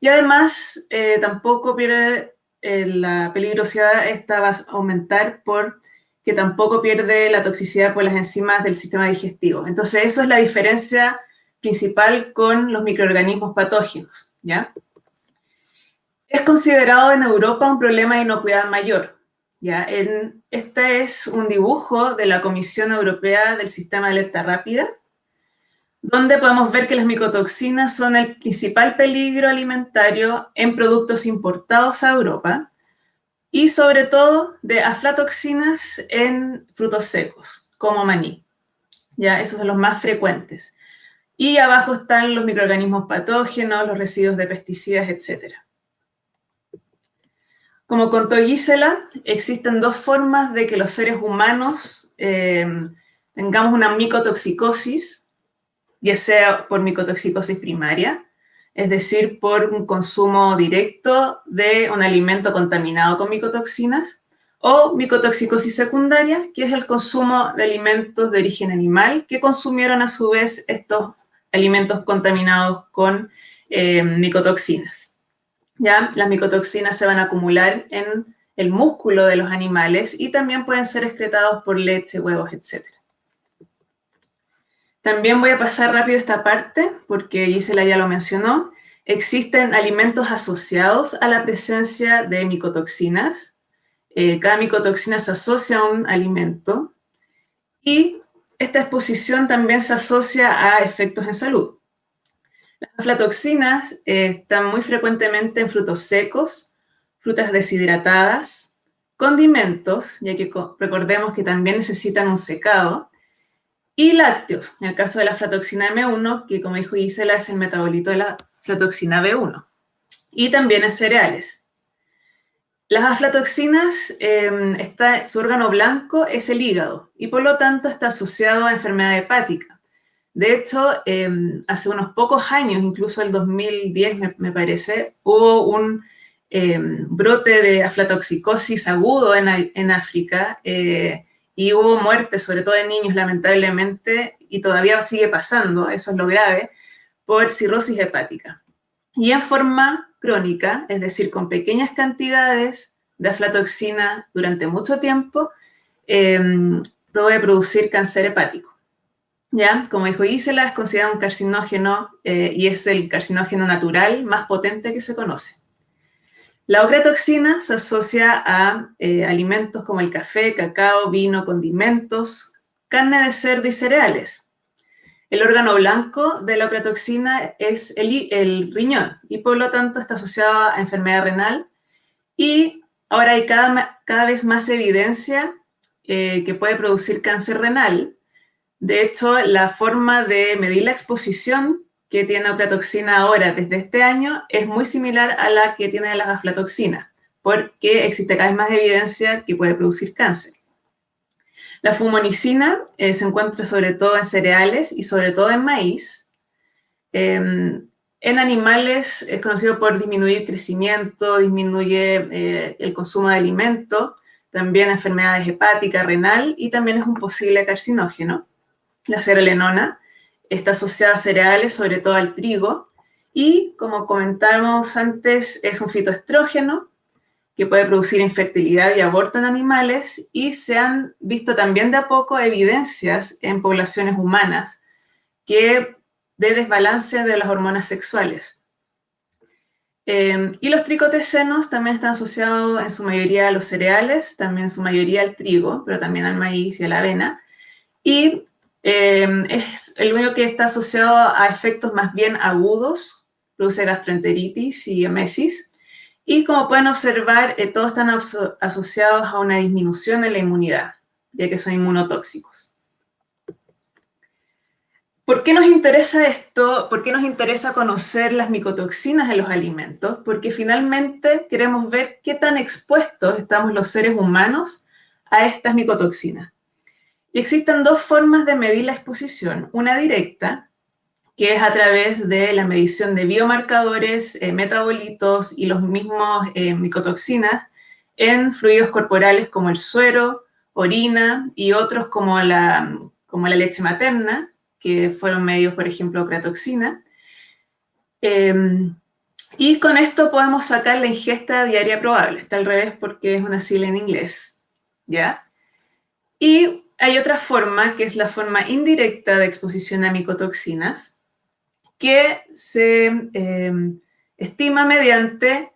Y además, tampoco pierde la peligrosidad, esta va a aumentar por que tampoco pierde la toxicidad por las enzimas del sistema digestivo. Entonces, eso es la diferencia principal con los microorganismos patógenos, ¿ya? Es considerado en Europa un problema de inocuidad mayor, ¿ya? Este es un dibujo de la Comisión Europea del Sistema de Alerta Rápida, donde podemos ver que las micotoxinas son el principal peligro alimentario en productos importados a Europa, y sobre todo de aflatoxinas en frutos secos, como maní. Ya, esos son los más frecuentes. Y abajo están los microorganismos patógenos, los residuos de pesticidas, etc. Como contó Gisela, existen dos formas de que los seres humanos tengamos una micotoxicosis, ya sea por micotoxicosis primaria, es decir, por un consumo directo de un alimento contaminado con micotoxinas, o micotoxicosis secundaria, que es el consumo de alimentos de origen animal que consumieron a su vez estos alimentos contaminados con micotoxinas. ¿Ya? Las micotoxinas se van a acumular en el músculo de los animales y también pueden ser excretados por leche, huevos, etc. También voy a pasar rápido esta parte porque Gisela ya lo mencionó. Existen alimentos asociados a la presencia de micotoxinas. Cada micotoxina se asocia a un alimento y esta exposición también se asocia a efectos en salud. Las aflatoxinas están muy frecuentemente en frutos secos, frutas deshidratadas, condimentos, ya que recordemos que también necesitan un secado, y lácteos, en el caso de la aflatoxina M1, que como dijo Gisela es el metabolito de la aflatoxina B1, y también en cereales. Las aflatoxinas, su órgano blanco es el hígado, y por lo tanto está asociado a enfermedad hepática. De hecho, hace unos pocos años, incluso el 2010 me parece, hubo un brote de aflatoxicosis agudo en África y hubo muertes, sobre todo de niños, lamentablemente, y todavía sigue pasando, eso es lo grave, por cirrosis hepática. Y en forma crónica, es decir, con pequeñas cantidades de aflatoxina durante mucho tiempo, puede producir cáncer hepático. ¿Ya? Como dijo Gisela, es considerado un carcinógeno y es el carcinógeno natural más potente que se conoce. La ocratoxina se asocia a alimentos como el café, cacao, vino, condimentos, carne de cerdo y cereales. El órgano blanco de la ocratoxina es el riñón y por lo tanto está asociado a enfermedad renal. Y ahora hay cada vez más evidencia que puede producir cáncer renal. De hecho, la forma de medir la exposición que tiene ocratoxina ahora desde este año es muy similar a la que tiene la aflatoxina, porque existe cada vez más evidencia que puede producir cáncer. La fumonicina se encuentra sobre todo en cereales y sobre todo en maíz. En animales es conocido por disminuir crecimiento, disminuye el consumo de alimento, también enfermedades hepáticas, renal y también es un posible carcinógeno. La cerelenona está asociada a cereales, sobre todo al trigo, y como comentábamos antes, es un fitoestrógeno que puede producir infertilidad y aborto en animales, y se han visto también de a poco evidencias en poblaciones humanas de desbalance de las hormonas sexuales. Y los tricotecenos también están asociados en su mayoría a los cereales, también en su mayoría al trigo, pero también al maíz y a la avena. Y es el único que está asociado a efectos más bien agudos, produce gastroenteritis y emesis. Y como pueden observar, todos están asociados a una disminución en la inmunidad, ya que son inmunotóxicos. ¿Por qué nos interesa esto? ¿Por qué nos interesa conocer las micotoxinas en los alimentos? Porque finalmente queremos ver qué tan expuestos estamos los seres humanos a estas micotoxinas. Y existen dos formas de medir la exposición. Una directa, que es a través de la medición de biomarcadores, metabolitos y los mismos micotoxinas en fluidos corporales como el suero, orina y otros como la leche materna, que fueron medidos, por ejemplo, ocratoxina. Y con esto podemos sacar la ingesta diaria probable. Está al revés porque es una sigla en inglés, ¿ya? Y hay otra forma, que es la forma indirecta de exposición a micotoxinas, que se estima mediante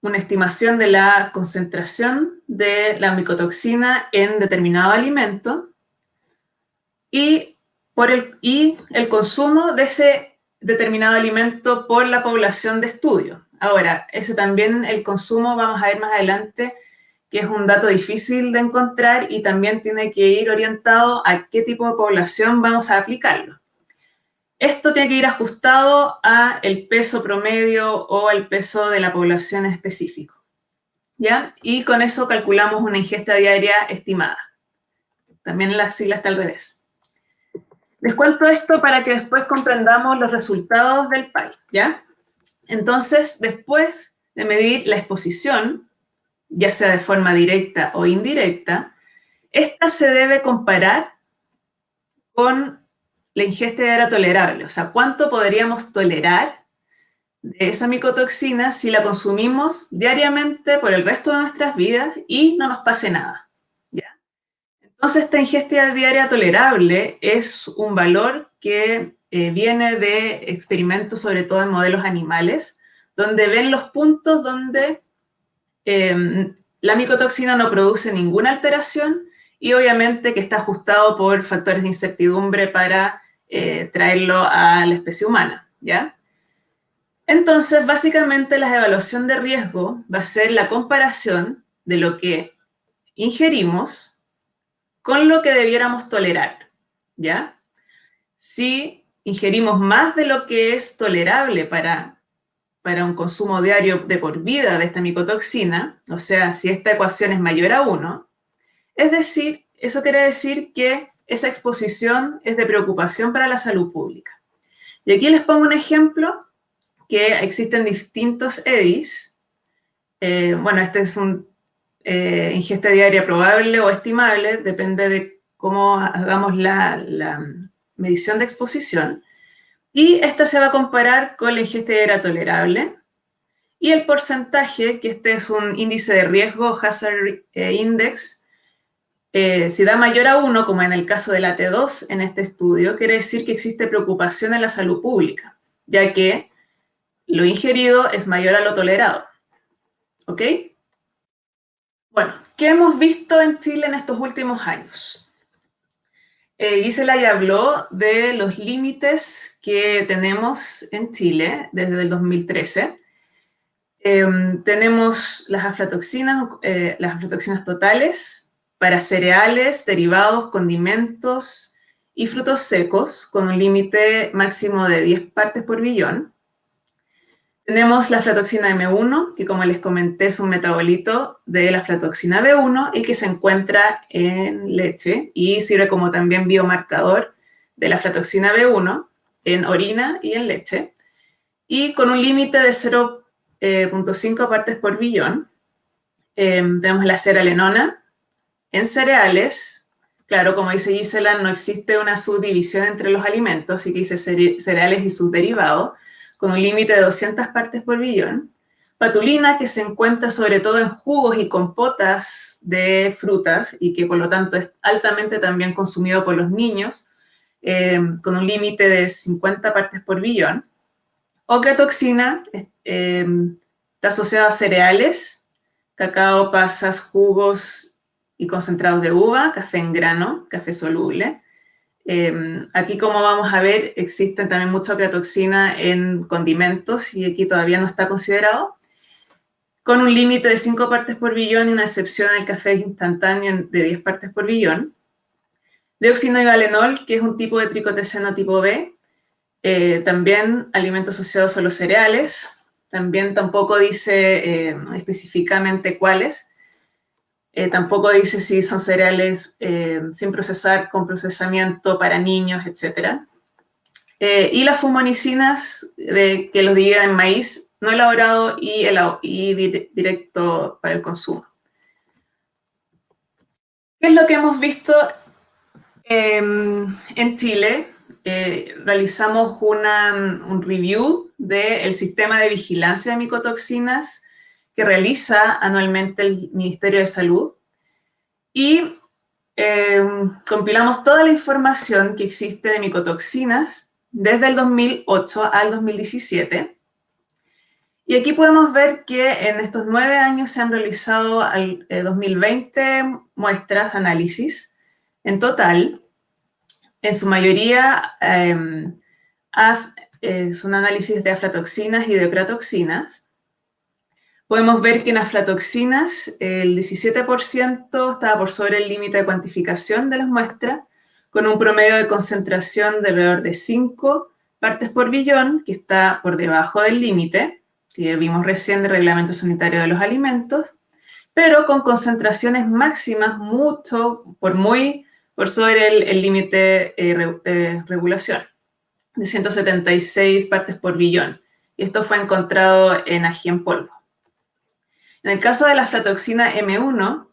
una estimación de la concentración de la micotoxina en determinado alimento y el consumo de ese determinado alimento por la población de estudio. Ahora, ese también, el consumo, vamos a ver más adelante, que es un dato difícil de encontrar y también tiene que ir orientado a qué tipo de población vamos a aplicarlo. Esto tiene que ir ajustado al peso promedio o al peso de la población específico, ¿ya? Y con eso calculamos una ingesta diaria estimada. También la sigla está al revés. Les cuento esto para que después comprendamos los resultados del PAI, ¿ya? Entonces, después de medir la exposición, ya sea de forma directa o indirecta, esta se debe comparar con la ingesta diaria tolerable, o sea, cuánto podríamos tolerar de esa micotoxina si la consumimos diariamente por el resto de nuestras vidas y no nos pase nada, ¿ya? Entonces, esta ingesta diaria tolerable es un valor que viene de experimentos, sobre todo en modelos animales, donde ven los puntos donde la micotoxina no produce ninguna alteración y obviamente que está ajustado por factores de incertidumbre para traerlo a la especie humana, ¿ya? Entonces, básicamente la evaluación de riesgo va a ser la comparación de lo que ingerimos con lo que debiéramos tolerar, ¿ya? Si ingerimos más de lo que es tolerable para un consumo diario de por vida de esta micotoxina, o sea, si esta ecuación es mayor a 1, es decir, eso quiere decir que esa exposición es de preocupación para la salud pública. Y aquí les pongo un ejemplo que existen distintos EDIs. Bueno, este es un ingesta diaria probable o estimable, depende de cómo hagamos la medición de exposición. Y esta se va a comparar con la ingesta diaria tolerable. Y el porcentaje, que este es un índice de riesgo, Hazard Index, si da mayor a 1, como en el caso de la T2 en este estudio, quiere decir que existe preocupación en la salud pública, ya que lo ingerido es mayor a lo tolerado. ¿Ok? Bueno, ¿qué hemos visto en Chile en estos últimos años? Gisela ya habló de los límites que tenemos en Chile desde el 2013. Tenemos las aflatoxinas totales para cereales, derivados, condimentos y frutos secos, con un límite máximo de 10 partes por billón. Tenemos la aflatoxina M1, que como les comenté es un metabolito de la aflatoxina B1 y que se encuentra en leche y sirve como también biomarcador de la aflatoxina B1 en orina y en leche, y con un límite de 0,5 partes por billón. Tenemos la cerealenona en cereales. Claro, como dice Gisela, no existe una subdivisión entre los alimentos, así que dice cereales y sus derivados, con un límite de 200 partes por billón. Patulina, que se encuentra sobre todo en jugos y compotas de frutas y que por lo tanto es altamente también consumido por los niños, con un límite de 50 partes por billón. Ocratoxina está asociada a cereales, cacao, pasas, jugos y concentrados de uva, café en grano, café soluble. Aquí, como vamos a ver, existen también mucha ocratoxina en condimentos y aquí todavía no está considerado, con un límite de 5 partes por billón y una excepción al café instantáneo de 10 partes por billón. Deoxinoivalenol, que es un tipo de tricotesano tipo B, también alimentos asociados a los cereales, también tampoco dice específicamente cuáles, tampoco dice si son cereales sin procesar, con procesamiento para niños, etc. Y las fumonicinas, que los dividen en maíz no elaborado y directo para el consumo. ¿Qué es lo que hemos visto en Chile? Realizamos un review del sistema de vigilancia de micotoxinas que realiza anualmente el Ministerio de Salud y compilamos toda la información que existe de micotoxinas desde el 2008 al 2017. Y aquí podemos ver que en estos 9 años se han realizado al 2020 muestras, análisis en total. En su mayoría son análisis de aflatoxinas y de ocratoxinas. Podemos ver que en aflatoxinas el 17% estaba por sobre el límite de cuantificación de las muestras, con un promedio de concentración de alrededor de 5 partes por billón, que está por debajo del límite, que vimos recién del Reglamento Sanitario de los Alimentos, pero con concentraciones máximas por sobre el límite de regulación, de 176 partes por billón. Y esto fue encontrado en ají en polvo. En el caso de la aflatoxina M1,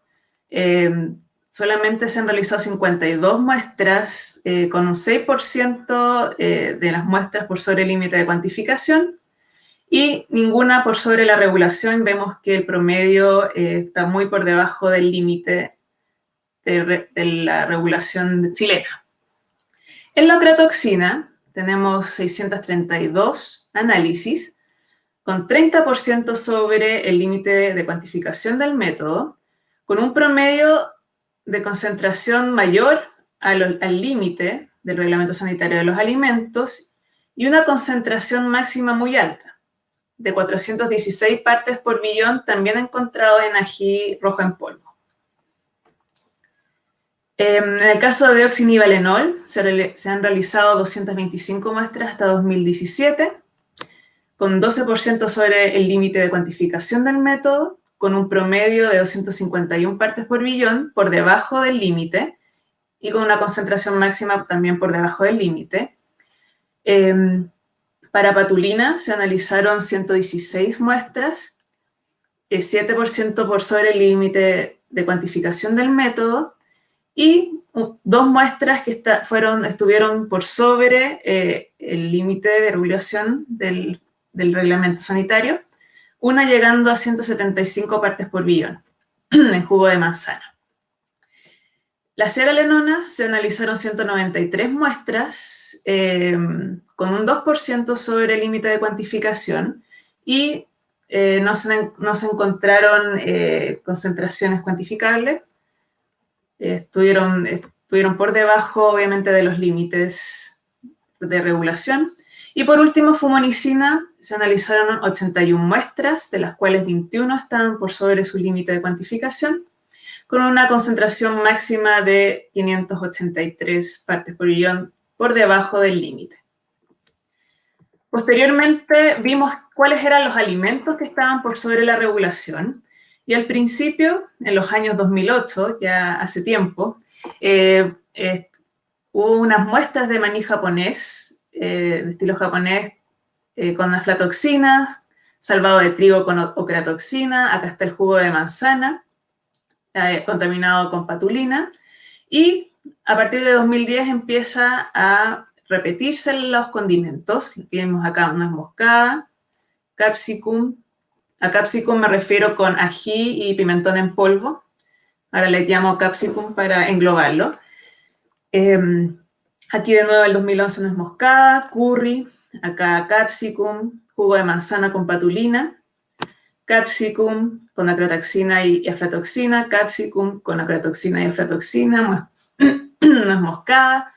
solamente se han realizado 52 muestras con un 6% de las muestras por sobre el límite de cuantificación y ninguna por sobre la regulación. Vemos que el promedio está muy por debajo del límite de la regulación chilena. En la ocratoxina tenemos 632 análisis con 30% sobre el límite de cuantificación del método, con un promedio de concentración mayor al límite del Reglamento Sanitario de los Alimentos y una concentración máxima muy alta, de 416 partes por billón, también encontrado en ají rojo en polvo. En el caso de deoxinivalenol, se han realizado 225 muestras hasta 2017, con 12% sobre el límite de cuantificación del método, con un promedio de 251 partes por billón por debajo del límite y con una concentración máxima también por debajo del límite. Para patulina se analizaron 116 muestras, 7% por sobre el límite de cuantificación del método y 2 muestras que estuvieron por sobre el límite de regulación del reglamento sanitario, una llegando a 175 partes por billón en jugo de manzana. La cerealenona se analizaron 193 muestras con un 2% sobre el límite de cuantificación y no se encontraron concentraciones cuantificables. Estuvieron por debajo, obviamente, de los límites de regulación. Y por último, fumonicina, se analizaron 81 muestras, de las cuales 21 estaban por sobre su límite de cuantificación, con una concentración máxima de 583 partes por billón por debajo del límite. Posteriormente vimos cuáles eran los alimentos que estaban por sobre la regulación, y al principio, en los años 2008, ya hace tiempo, hubo unas muestras de maní japonés, de estilo japonés, con aflatoxina, salvado de trigo con ocratoxina, acá está el jugo de manzana, contaminado con patulina, y a partir de 2010 empieza a repetirse los condimentos. Vemos acá nuez moscada, capsicum. A capsicum me refiero con ají y pimentón en polvo. Ahora le llamo capsicum para englobarlo. Aquí de nuevo el 2011 nuez moscada, curry, acá capsicum, jugo de manzana con patulina, capsicum con acrotoxina y aflatoxina, capsicum con acrotoxina y aflatoxina, nuez moscada,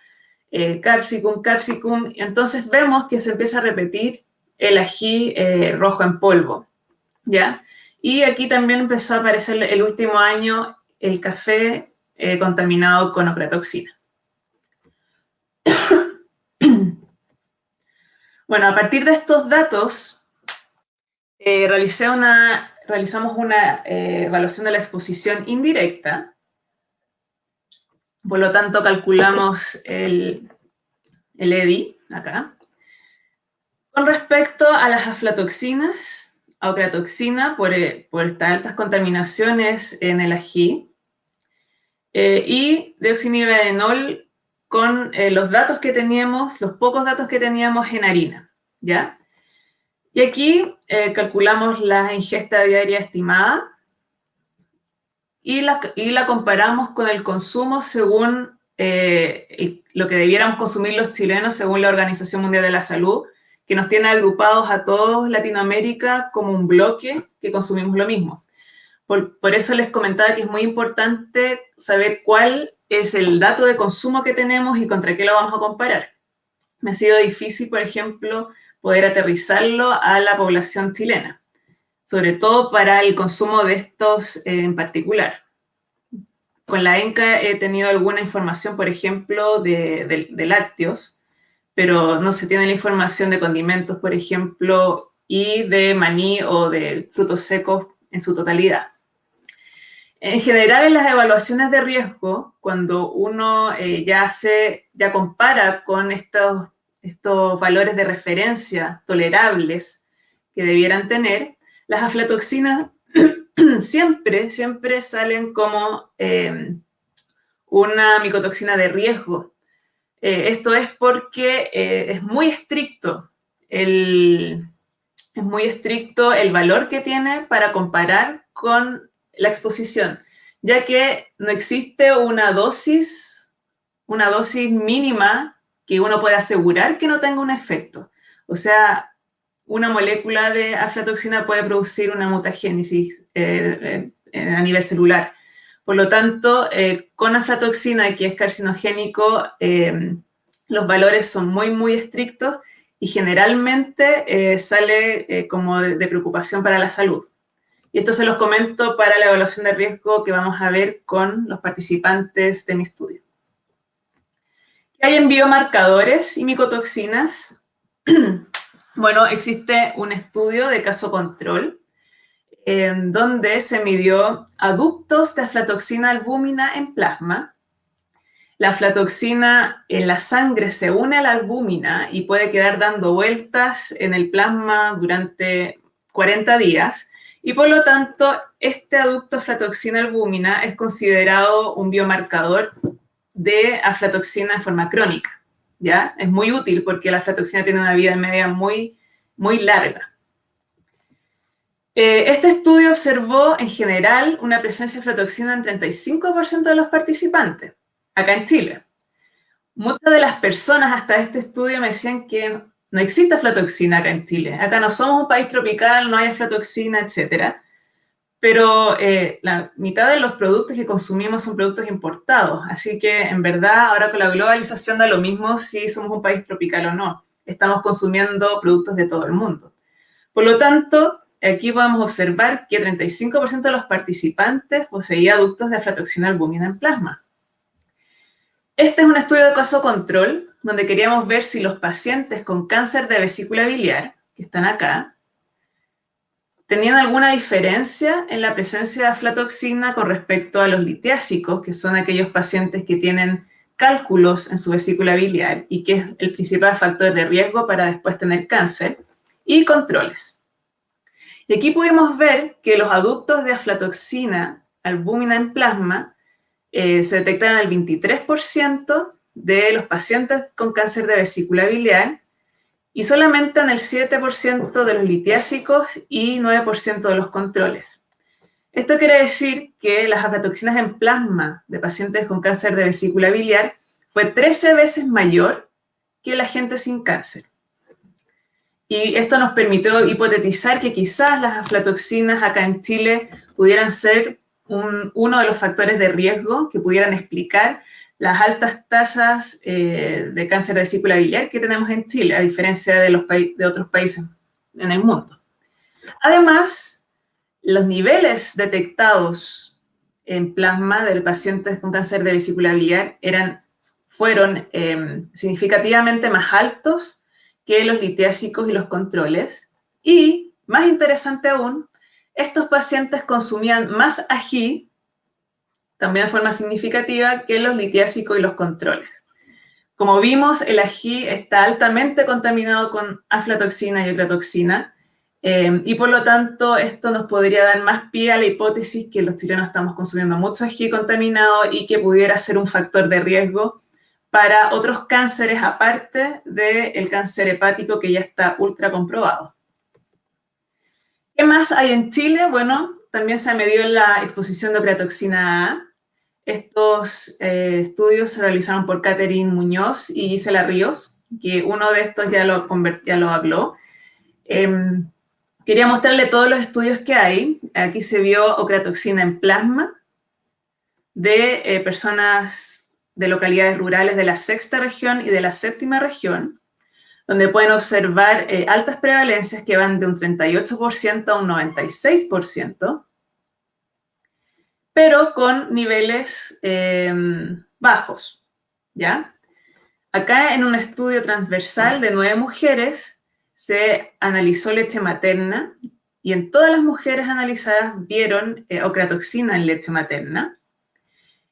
capsicum. Entonces vemos que se empieza a repetir el ají rojo en polvo, ¿ya? Y aquí también empezó a aparecer el último año el café contaminado con ocratoxina. Bueno, a partir de estos datos, realizamos una evaluación de la exposición indirecta. Por lo tanto, calculamos el EDI, acá. Con respecto a las aflatoxinas, a ocratoxina, por estas altas contaminaciones en el ají, y deoxinibenol con los datos que teníamos, los pocos datos que teníamos en harina, ¿ya? Y aquí calculamos la ingesta diaria estimada y la comparamos con el consumo según lo que debiéramos consumir los chilenos según la Organización Mundial de la Salud, que nos tiene agrupados a todos Latinoamérica como un bloque que consumimos lo mismo. Por eso les comentaba que es muy importante saber cuál es el dato de consumo que tenemos y contra qué lo vamos a comparar. Me ha sido difícil, por ejemplo, poder aterrizarlo a la población chilena, sobre todo para el consumo de estos en particular. Con la ENCA he tenido alguna información, por ejemplo, de lácteos, pero no se tiene la información de condimentos, por ejemplo, y de maní o de frutos secos en su totalidad. En general, en las evaluaciones de riesgo, cuando uno ya compara con estos valores de referencia tolerables que debieran tener, las aflatoxinas siempre salen como una micotoxina de riesgo. Esto es porque es muy estricto el valor que tiene para comparar con la exposición, ya que no existe una dosis mínima que uno pueda asegurar que no tenga un efecto. O sea, una molécula de aflatoxina puede producir una mutagénesis a nivel celular. Por lo tanto, con aflatoxina, que es carcinogénico, los valores son muy estrictos y generalmente sale como de preocupación para la salud. Y esto se los comento para la evaluación de riesgo que vamos a ver con los participantes de mi estudio. ¿Qué hay en biomarcadores y micotoxinas? Bueno, existe un estudio de caso control en donde se midió aductos de aflatoxina albúmina en plasma. La aflatoxina en la sangre se une a la albúmina y puede quedar dando vueltas en el plasma durante 40 días. Y por lo tanto, este aducto aflatoxina albúmina es considerado un biomarcador de aflatoxina en forma crónica, ¿ya? Es muy útil porque la aflatoxina tiene una vida media muy larga. Este estudio observó en general una presencia de aflatoxina en 35% de los participantes, acá en Chile. Muchas de las personas hasta este estudio me decían que no existe aflatoxina acá en Chile. Acá no somos un país tropical, no hay aflatoxina, etcétera. Pero la mitad de los productos que consumimos son productos importados. Así que, en verdad, ahora con la globalización da lo mismo si somos un país tropical o no. Estamos consumiendo productos de todo el mundo. Por lo tanto, aquí podemos observar que 35% de los participantes poseía ductos de aflatoxina albúmina en plasma. Este es un estudio de caso control, donde queríamos ver si los pacientes con cáncer de vesícula biliar, que están acá, tenían alguna diferencia en la presencia de aflatoxina con respecto a los litiásicos, que son aquellos pacientes que tienen cálculos en su vesícula biliar y que es el principal factor de riesgo para después tener cáncer, y controles. Y aquí pudimos ver que los adultos de aflatoxina albúmina en plasma se detectaron en el 23% de los pacientes con cáncer de vesícula biliar y solamente en el 7% de los litiásicos y 9% de los controles. Esto quiere decir que las aflatoxinas en plasma de pacientes con cáncer de vesícula biliar fue 13 veces mayor que la gente sin cáncer. Y esto nos permitió hipotetizar que quizás las aflatoxinas acá en Chile pudieran ser uno de los factores de riesgo que pudieran explicar las altas tasas de cáncer de vesícula biliar que tenemos en Chile, a diferencia de otros países en el mundo. Además, los niveles detectados en plasma de pacientes con cáncer de vesícula biliar fueron significativamente más altos que los litiásicos y los controles. Y, más interesante aún, estos pacientes consumían más ají, también de forma significativa, que los litiásicos y los controles. Como vimos, el ají está altamente contaminado con aflatoxina y ocratoxina, y por lo tanto esto nos podría dar más pie a la hipótesis que los chilenos estamos consumiendo mucho ají contaminado y que pudiera ser un factor de riesgo para otros cánceres aparte del cáncer hepático que ya está ultra comprobado. ¿Qué más hay en Chile? Bueno, también se ha medido la exposición de ocratoxina A. Estos estudios se realizaron por Catherine Muñoz y Gisela Ríos, que uno de estos ya lo habló. Quería mostrarle todos los estudios que hay. Aquí se vio ocratoxina en plasma de personas de localidades rurales de la sexta región y de la séptima región, donde pueden observar altas prevalencias que van de un 38% a un 96%, pero con niveles bajos, ¿ya? Acá en un estudio transversal de 9 mujeres se analizó leche materna y en todas las mujeres analizadas vieron ocratoxina en leche materna.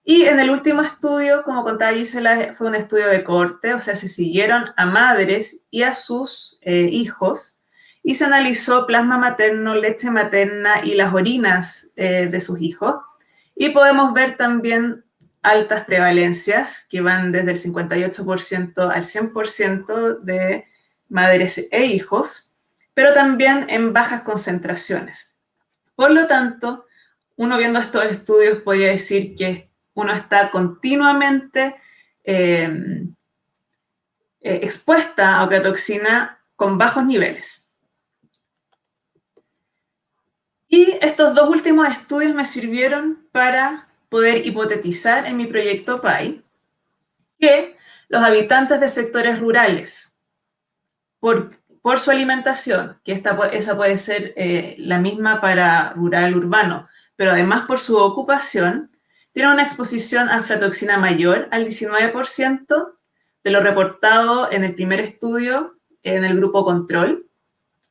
Y en el último estudio, como contaba Gisela, fue un estudio de cohorte, o sea, se siguieron a madres y a sus hijos y se analizó plasma materno, leche materna y las orinas de sus hijos. Y podemos ver también altas prevalencias que van desde el 58% al 100% de madres e hijos, pero también en bajas concentraciones. Por lo tanto, uno viendo estos estudios podría decir que uno está continuamente expuesta a ocratoxina con bajos niveles. Y estos dos últimos estudios me sirvieron para poder hipotetizar en mi proyecto PAI que los habitantes de sectores rurales, por su alimentación, que esa puede ser la misma para rural urbano, pero además por su ocupación, tienen una exposición a aflatoxina mayor al 19% de lo reportado en el primer estudio en el grupo control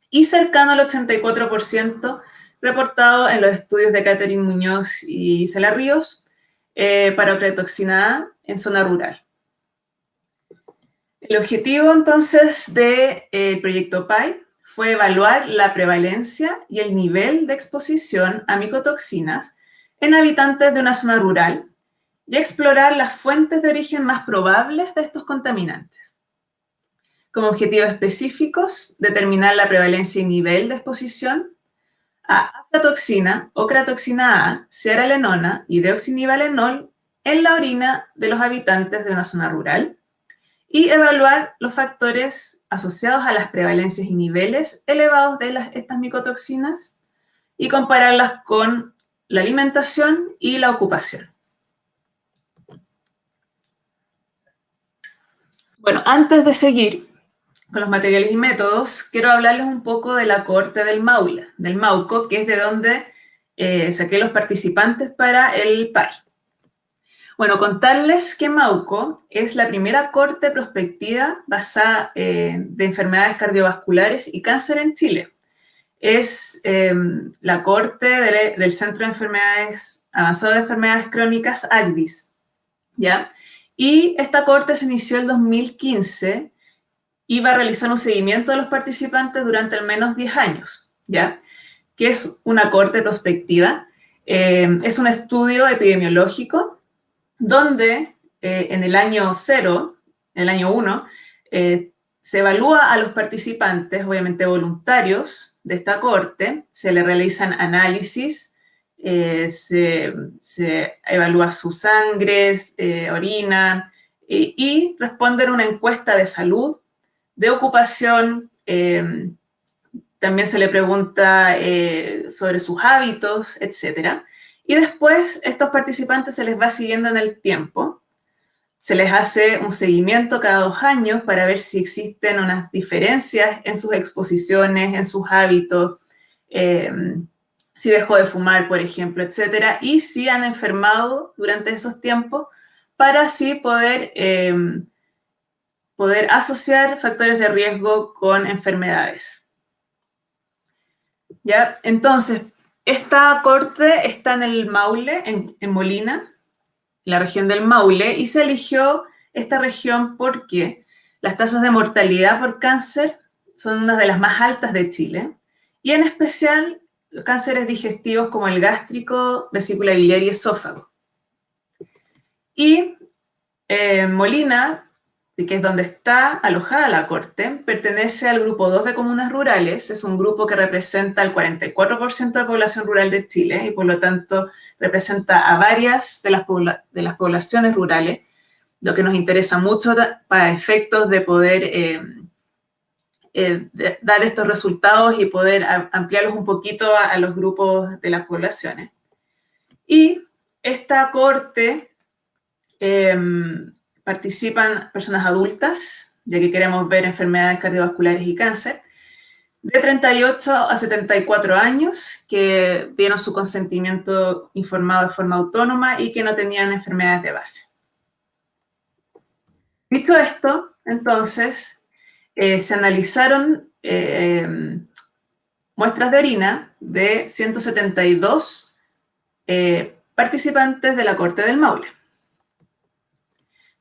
y cercano al 84% reportado en los estudios de Catherine Muñoz y Gisela Ríos para ocratoxina A en zona rural. El objetivo entonces del proyecto PAI fue evaluar la prevalencia y el nivel de exposición a micotoxinas en habitantes de una zona rural y explorar las fuentes de origen más probables de estos contaminantes. Como objetivos específicos, determinar la prevalencia y nivel de exposición a aflatoxina, ocratoxina A, cearalenona y deoxinivalenol en la orina de los habitantes de una zona rural y evaluar los factores asociados a las prevalencias y niveles elevados de estas micotoxinas y compararlas con la alimentación y la ocupación. Bueno, antes de seguir con los materiales y métodos, quiero hablarles un poco de la cohorte del Mauco, que es de donde saqué los participantes para el PAR. Bueno, contarles que Mauco es la primera cohorte prospectiva basada de enfermedades cardiovasculares y cáncer en Chile. Es la cohorte del Centro de Enfermedades Avanzado de Enfermedades Crónicas, ACDIS, ¿ya? Y esta cohorte se inició en 2015 y va a realizar un seguimiento de los participantes durante al menos 10 años, ¿ya? Que es una cohorte prospectiva. Es un estudio epidemiológico donde en el año 0, en el año 1, se evalúa a los participantes, obviamente voluntarios de esta cohorte, se le realizan análisis, se evalúa su sangre, orina, y responden una encuesta de salud, de ocupación, también se le pregunta sobre sus hábitos, etc. Y después estos participantes se les va siguiendo en el tiempo, se les hace un seguimiento cada 2 años para ver si existen unas diferencias en sus exposiciones, en sus hábitos, si dejó de fumar, por ejemplo, etc. Y si han enfermado durante esos tiempos para así poder asociar factores de riesgo con enfermedades. ¿Ya? Entonces, esta corte está en el Maule, en Molina, la región del Maule, y se eligió esta región porque las tasas de mortalidad por cáncer son unas de las más altas de Chile, y en especial cánceres digestivos como el gástrico, vesícula biliar y esófago. Y Molina, que es donde está alojada la corte, pertenece al grupo 2 de comunas rurales, es un grupo que representa el 44% de la población rural de Chile y por lo tanto representa a varias de las poblaciones rurales, lo que nos interesa mucho para efectos de poder dar estos resultados y poder ampliarlos un poquito a los grupos de las poblaciones. Y esta corte participan personas adultas, ya que queremos ver enfermedades cardiovasculares y cáncer, de 38 a 74 años, que dieron su consentimiento informado de forma autónoma y que no tenían enfermedades de base. Dicho esto, entonces, se analizaron muestras de orina de 172 participantes de la Corte del Maule.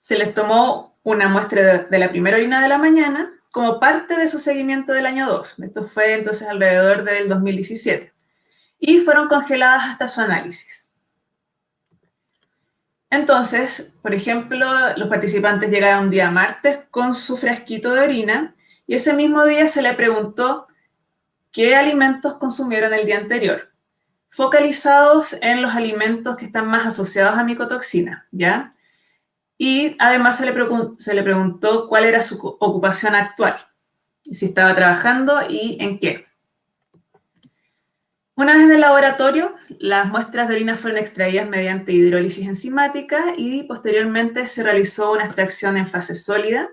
Se les tomó una muestra de la primera orina de la mañana como parte de su seguimiento del año 2. Esto fue entonces alrededor del 2017. Y fueron congeladas hasta su análisis. Entonces, por ejemplo, los participantes llegaron un día martes con su frasquito de orina y ese mismo día se le preguntó qué alimentos consumieron el día anterior, focalizados en los alimentos que están más asociados a micotoxina, ¿ya? Y además se le preguntó cuál era su ocupación actual, si estaba trabajando y en qué. Una vez en el laboratorio, las muestras de orina fueron extraídas mediante hidrólisis enzimática y posteriormente se realizó una extracción en fase sólida.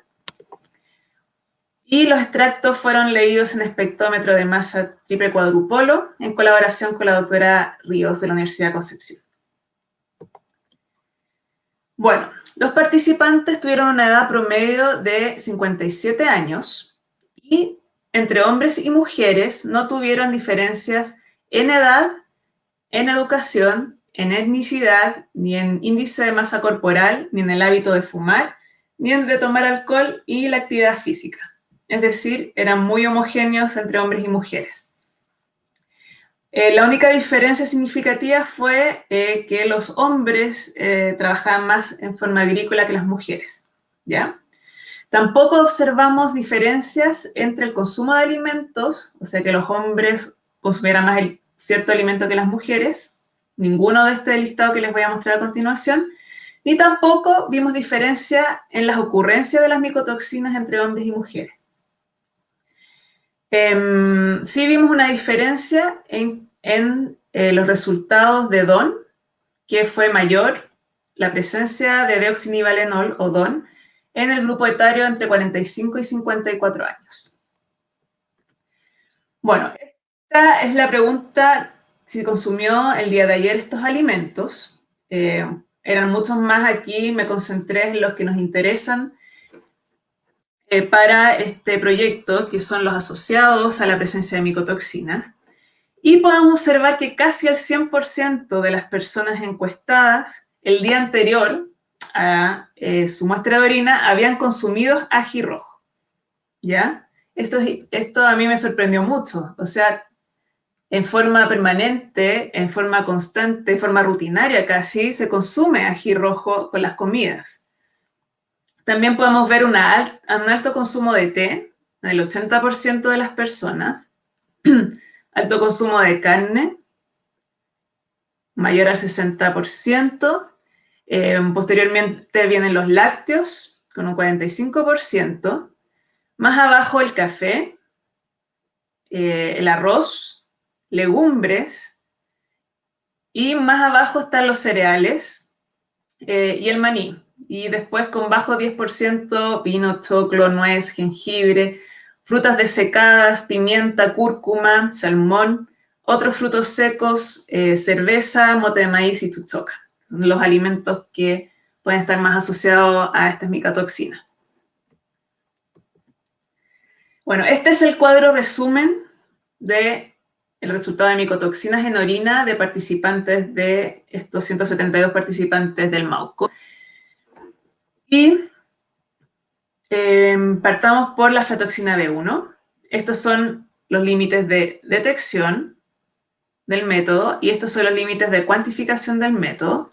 Y los extractos fueron leídos en espectrómetro de masa triple cuadrupolo en colaboración con la doctora Ríos de la Universidad de Concepción. Bueno, los participantes tuvieron una edad promedio de 57 años y entre hombres y mujeres no tuvieron diferencias en edad, en educación, en etnicidad, ni en índice de masa corporal, ni en el hábito de fumar, ni en de tomar alcohol y la actividad física. Es decir, eran muy homogéneos entre hombres y mujeres. La única diferencia significativa fue que los hombres trabajaban más en forma agrícola que las mujeres, ¿ya? Tampoco observamos diferencias entre el consumo de alimentos, o sea, que los hombres consumieran más cierto alimento que las mujeres, ninguno de este listado que les voy a mostrar a continuación, Ni tampoco vimos diferencia en las ocurrencias de las micotoxinas entre hombres y mujeres. Sí vimos una diferencia en los resultados de DON, que fue mayor la presencia de deoxinivalenol o DON en el grupo etario entre 45 y 54 años. Bueno, esta es la pregunta: si consumió el día de ayer estos alimentos. Eran muchos más aquí, me concentré en los que nos interesan para este proyecto, que son los asociados a la presencia de micotoxinas. Y podemos observar que casi el 100% de las personas encuestadas el día anterior a su muestra de orina habían consumido ají rojo, ¿ya? Esto a mí me sorprendió mucho. O sea, en forma permanente, en forma constante, en forma rutinaria casi, se consume ají rojo con las comidas. También podemos ver un alto consumo de té, del 80% de las personas, alto consumo de carne, mayor al 60%. Posteriormente vienen los lácteos, con un 45%. Más abajo el café, el arroz, legumbres, y más abajo están los cereales y el maní. Y después, con bajo 10%, vino, choclo, nuez, jengibre, frutas desecadas, pimienta, cúrcuma, salmón, otros frutos secos, cerveza, mote de maíz y tuchoca. Los alimentos que pueden estar más asociados a estas micotoxinas. Bueno, este es el cuadro resumen del resultado de micotoxinas en orina de participantes, de estos 172 participantes del MAUCO. Y partamos por la aflatoxina B1. Estos son los límites de detección del método y estos son los límites de cuantificación del método.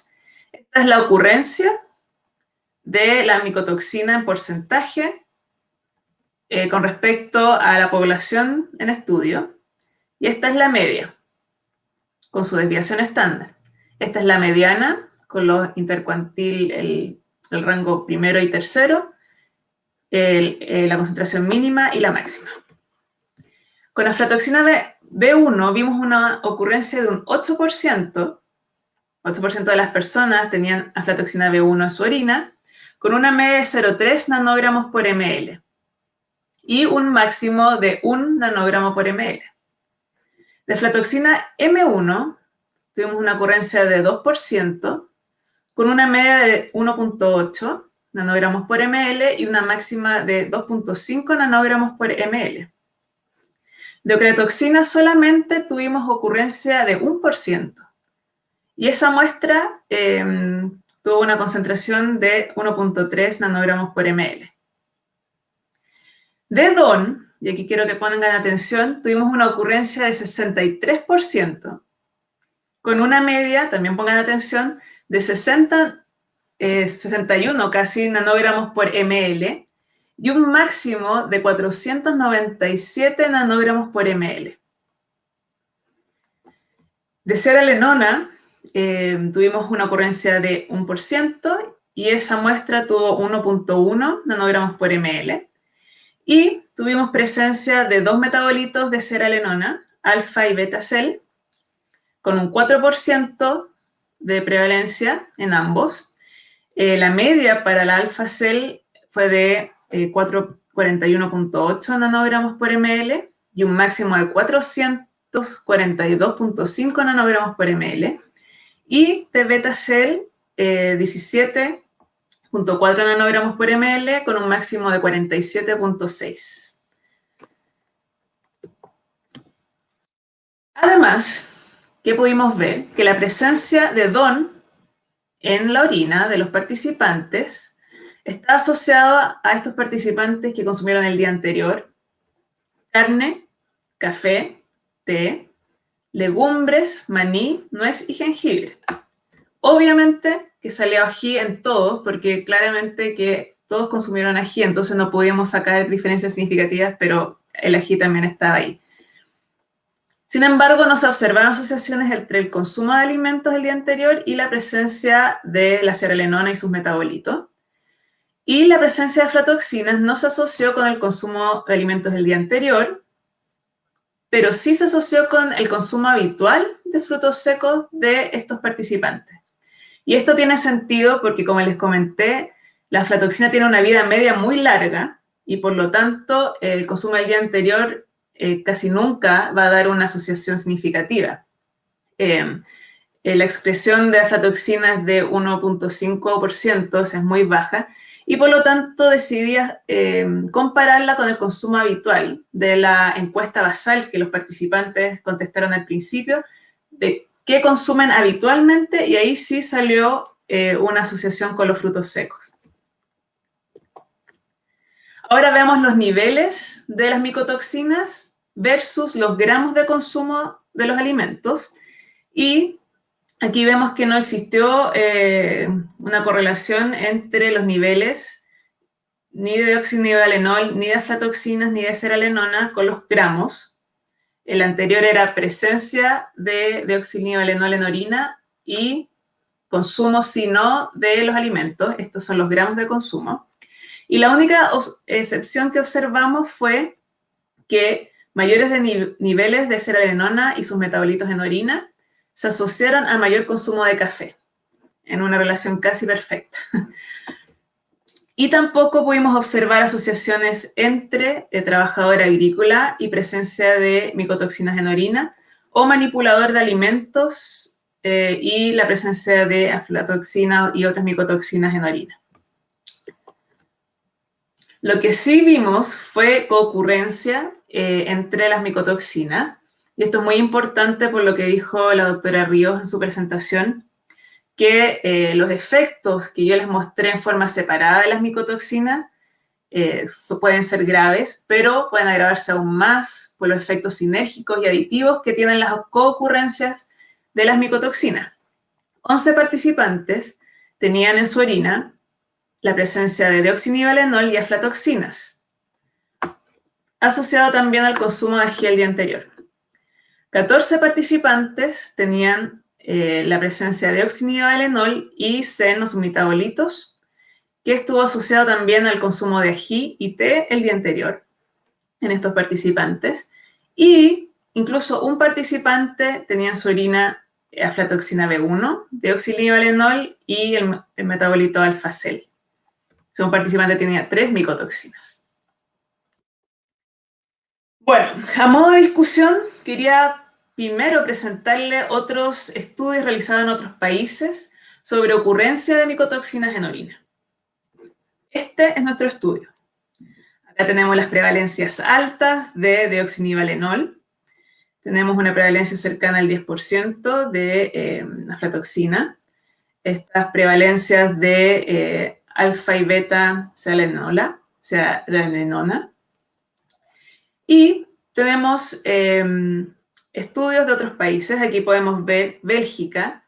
Esta es la ocurrencia de la micotoxina en porcentaje con respecto a la población en estudio. Y esta es la media, con su desviación estándar. Esta es la mediana, con los intercuantil, el rango primero y tercero, la concentración mínima y la máxima. Con aflatoxina B1 vimos una ocurrencia de un 8%. 8% de las personas tenían aflatoxina B1 en su orina, con una media de 0,3 nanogramos por ml y un máximo de 1 nanogramo por ml. De aflatoxina M1 tuvimos una ocurrencia de 2%, con una media de 1,8 nanogramos por ml y una máxima de 2,5 nanogramos por ml. De ocretoxina solamente tuvimos ocurrencia de 1%, y esa muestra tuvo una concentración de 1,3 nanogramos por ml. De DON, y aquí quiero que pongan atención, tuvimos una ocurrencia de 63%, con una media, también pongan atención, de 61 casi nanogramos por ml y un máximo de 497 nanogramos por ml. De seralenona tuvimos una ocurrencia de 1% y esa muestra tuvo 1,1 nanogramos por ml. Y tuvimos presencia de dos metabolitos de seralenona, alfa y beta-cel, con un 4% de prevalencia en ambos. La media para la alfa-cel fue de 41,8 nanogramos por ml y un máximo de 442,5 nanogramos por ml. Y de beta-cel, 17,4 nanogramos por ml con un máximo de 47,6. Además, ¿qué pudimos ver? Que la presencia de DON en la orina de los participantes está asociada a estos participantes que consumieron el día anterior carne, café, té, legumbres, maní, nuez y jengibre. Obviamente que salió ají en todos, porque claramente que todos consumieron ají, entonces no podíamos sacar diferencias significativas, pero el ají también estaba ahí. Sin embargo, no se observaron asociaciones entre el consumo de alimentos el día anterior y la presencia de la cerealenona y sus metabolitos. Y la presencia de aflatoxinas no se asoció con el consumo de alimentos el día anterior, pero sí se asoció con el consumo habitual de frutos secos de estos participantes. Y esto tiene sentido porque, como les comenté, la aflatoxina tiene una vida media muy larga y por lo tanto el consumo del día anterior casi nunca va a dar una asociación significativa. La expresión de aflatoxina es de 1,5%, o sea, es muy baja, y por lo tanto decidí compararla con el consumo habitual de la encuesta basal que los participantes contestaron al principio, de qué consumen habitualmente, y ahí sí salió una asociación con los frutos secos. Ahora veamos los niveles de las micotoxinas versus los gramos de consumo de los alimentos, y aquí vemos que no existió una correlación entre los niveles ni de deoxinivalenol, ni de aflatoxinas, ni de cerealenona con los gramos. El anterior era presencia de deoxinivalenol en orina y consumo, si no, de los alimentos. Estos son los gramos de consumo. Y la única excepción que observamos fue que mayores de niveles de cerealenona y sus metabolitos en orina se asociaron a mayor consumo de café, en una relación casi perfecta. Y tampoco pudimos observar asociaciones entre trabajador agrícola y presencia de micotoxinas en orina, o manipulador de alimentos y la presencia de aflatoxina y otras micotoxinas en orina. Lo que sí vimos fue concurrencia entre las micotoxinas, y esto es muy importante por lo que dijo la doctora Ríos en su presentación, que los efectos que yo les mostré en forma separada de las micotoxinas pueden ser graves, pero pueden agravarse aún más por los efectos sinérgicos y aditivos que tienen las concurrencias de las micotoxinas. 11 participantes tenían en su orina la presencia de deoxinivalenol y aflatoxinas, asociado también al consumo de ají el día anterior. 14 participantes tenían la presencia de deoxinivalenol y CEN o sus metabolitos, que estuvo asociado también al consumo de ají y té el día anterior en estos participantes. Y incluso un participante tenía en su orina aflatoxina B1, deoxinivalenol y el metabolito alfa-cel. Un participante tenía 3 micotoxinas. Bueno, a modo de discusión, quería primero presentarle otros estudios realizados en otros países sobre ocurrencia de micotoxinas en orina. Este es nuestro estudio. Acá tenemos las prevalencias altas de deoxinivalenol. Tenemos una prevalencia cercana al 10% de aflatoxina. Estas prevalencias de alfa y beta cealenona. Y tenemos estudios de otros países. Aquí podemos ver Bélgica,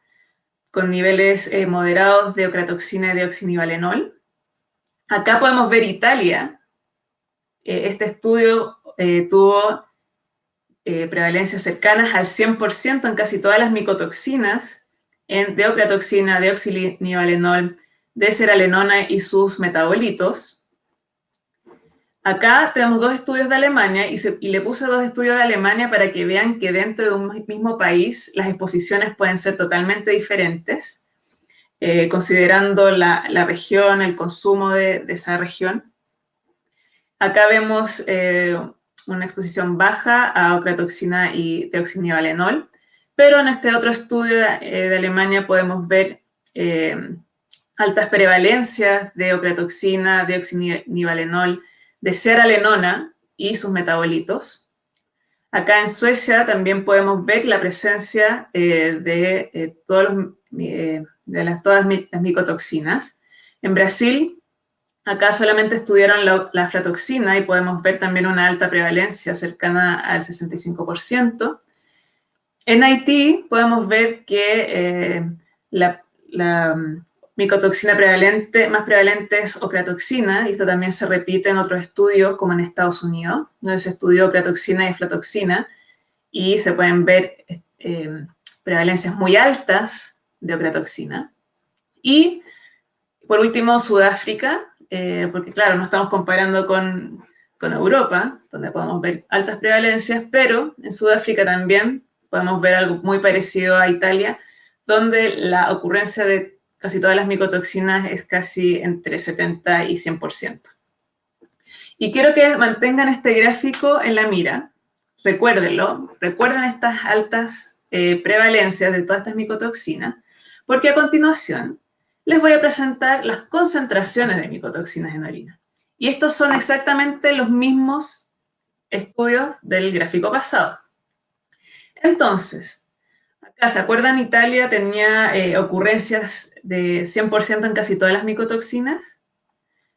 con niveles moderados de ocratoxina y deoxinivalenol. Acá podemos ver Italia. Este estudio tuvo prevalencias cercanas al 100% en casi todas las micotoxinas, de ocratoxina, deoxinivalenol, de cerealenona y sus metabolitos. Acá tenemos 2 estudios de Alemania y le puse 2 estudios de Alemania para que vean que dentro de un mismo país las exposiciones pueden ser totalmente diferentes, considerando la región, el consumo de esa región. Acá vemos una exposición baja a ocratoxina y deoxinivalenol, pero en este otro estudio de Alemania podemos ver altas prevalencias de ocratoxina, deoxinivalenol, de cerealenona y sus metabolitos. Acá en Suecia también podemos ver la presencia de todas las micotoxinas. En Brasil, acá solamente estudiaron la aflatoxina y podemos ver también una alta prevalencia cercana al 65%. En Haití podemos ver que la micotoxina más prevalente es ocratoxina, y esto también se repite en otros estudios, como en Estados Unidos, donde se estudió ocratoxina y aflatoxina, y se pueden ver prevalencias muy altas de ocratoxina. Y por último, Sudáfrica, porque claro, no estamos comparando con Europa, donde podemos ver altas prevalencias, pero en Sudáfrica también podemos ver algo muy parecido a Italia, donde la ocurrencia de casi todas las micotoxinas es casi entre 70 y 100%. Y quiero que mantengan este gráfico en la mira, recuérdenlo, recuerden estas altas prevalencias de todas estas micotoxinas, porque a continuación les voy a presentar las concentraciones de micotoxinas en orina. Y estos son exactamente los mismos estudios del gráfico pasado. Entonces, acá, ¿se acuerdan? Italia tenía ocurrencias de 100% en casi todas las micotoxinas.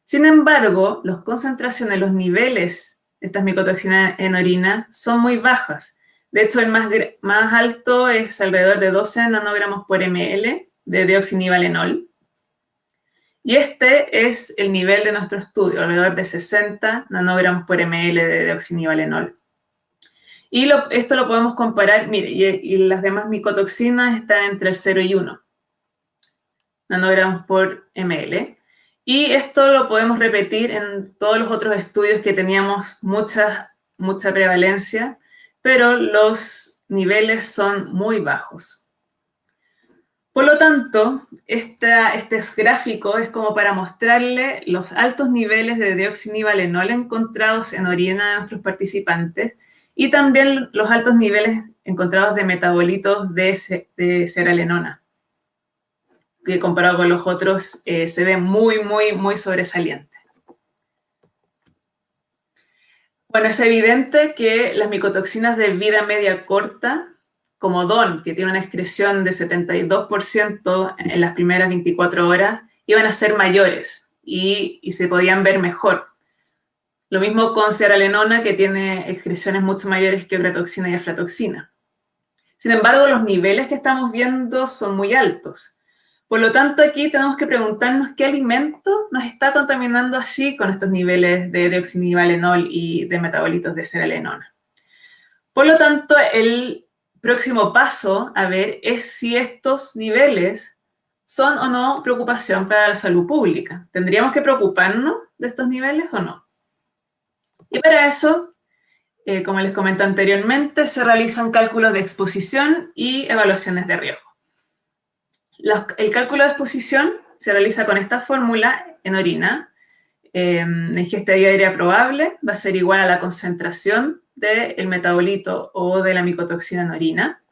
Sin embargo, las concentraciones, los niveles de estas micotoxinas en orina son muy bajas. De hecho, el más alto es alrededor de 12 nanogramos por ml de deoxinivalenol. Y este es el nivel de nuestro estudio, alrededor de 60 nanogramos por ml de deoxinivalenol. Y esto lo podemos comparar, mire, y las demás micotoxinas están entre el 0 y 1 nanogramos por ml. Y esto lo podemos repetir en todos los otros estudios que teníamos mucha prevalencia, pero los niveles son muy bajos. Por lo tanto, este gráfico es como para mostrarle los altos niveles de deoxinivalenol encontrados en orina de nuestros participantes y también los altos niveles encontrados de metabolitos de seralenona, que comparado con los otros se ve muy sobresaliente. Bueno, es evidente que las micotoxinas de vida media corta, como DON, que tiene una excreción de 72% en las primeras 24 horas, iban a ser mayores y se podían ver mejor. Lo mismo con seralenona, que tiene excreciones mucho mayores que ocratoxina y aflatoxina. Sin embargo, los niveles que estamos viendo son muy altos. Por lo tanto, aquí tenemos que preguntarnos qué alimento nos está contaminando así con estos niveles de deoxinivalenol y de metabolitos de seralenona. Por lo tanto, el próximo paso a ver es si estos niveles son o no preocupación para la salud pública. ¿Tendríamos que preocuparnos de estos niveles o no? Y para eso, como les comenté anteriormente, se realizan cálculos de exposición y evaluaciones de riesgo. El cálculo de exposición se realiza con esta fórmula en orina. La ingesta diaria probable va a ser igual a la concentración del metabolito o de la micotoxina en orina,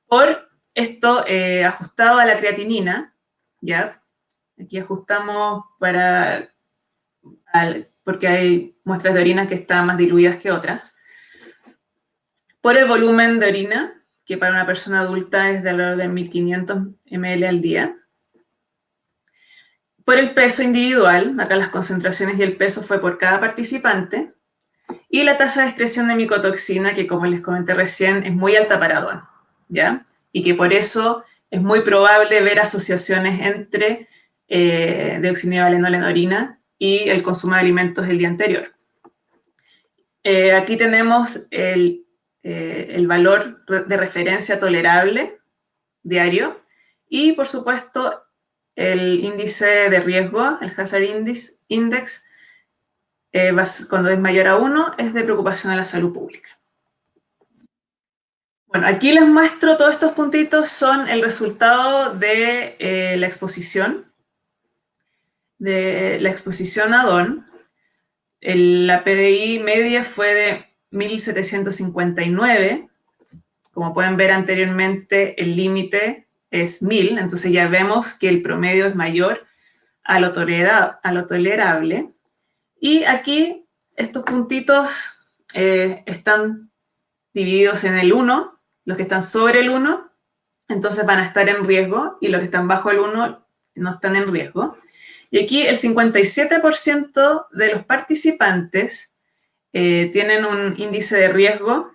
por esto ajustado a la creatinina, ¿ya? Aquí ajustamos porque hay muestras de orina que están más diluidas que otras, por el volumen de orina, que para una persona adulta es de alrededor de 1500 ml al día, por el peso individual, acá las concentraciones y el peso fue por cada participante, y la tasa de excreción de micotoxina, que como les comenté recién, es muy alta para DON, ¿ya? Y que por eso es muy probable ver asociaciones entre deoxinivalenol en orina y el consumo de alimentos el día anterior. Aquí tenemos el valor de referencia tolerable diario y, por supuesto, el índice de riesgo, el Hazard Index, cuando es mayor a 1, es de preocupación a la salud pública. Bueno, aquí les muestro todos estos puntitos, son el resultado de la exposición a DON. La PDI media fue de 1759. Como pueden ver anteriormente, el límite es 1000, entonces ya vemos que el promedio es mayor a lo tolerable. Y aquí estos puntitos están divididos en el 1, los que están sobre el 1, entonces van a estar en riesgo, y los que están bajo el 1 no están en riesgo. Y aquí el 57% de los participantes tienen un índice de riesgo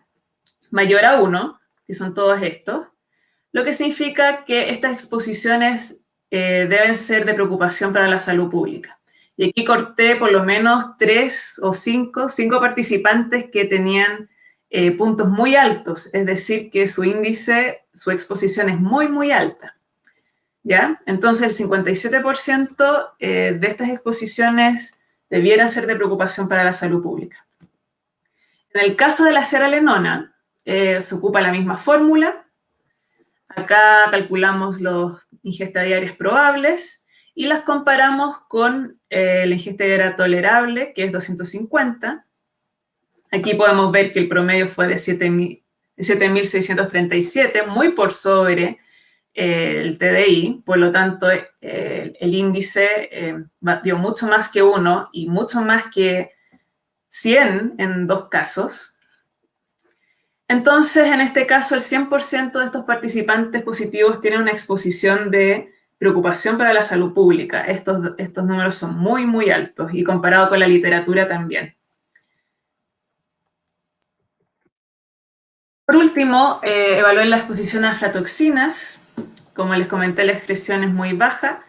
mayor a 1, que son todos estos, lo que significa que estas exposiciones deben ser de preocupación para la salud pública. Y aquí corté por lo menos 3 o 5 participantes que tenían puntos muy altos, es decir, que su índice, su exposición es muy, muy alta. ¿Ya? Entonces, el 57% de estas exposiciones debieran ser de preocupación para la salud pública. En el caso de la seralenona, se ocupa la misma fórmula. Acá calculamos las ingestas diarias probables y las comparamos con la ingesta diaria tolerable, que es 250. Aquí podemos ver que el promedio fue de 7.637, muy por sobre el TDI, por lo tanto el índice dio mucho más que 1 y mucho más que 100 en 2 casos. Entonces, en este caso, el 100% de estos participantes positivos tienen una exposición de preocupación para la salud pública. Estos números son muy, muy altos y comparado con la literatura también. Por último, evalué la exposición a aflatoxinas. Como les comenté, la expresión es muy baja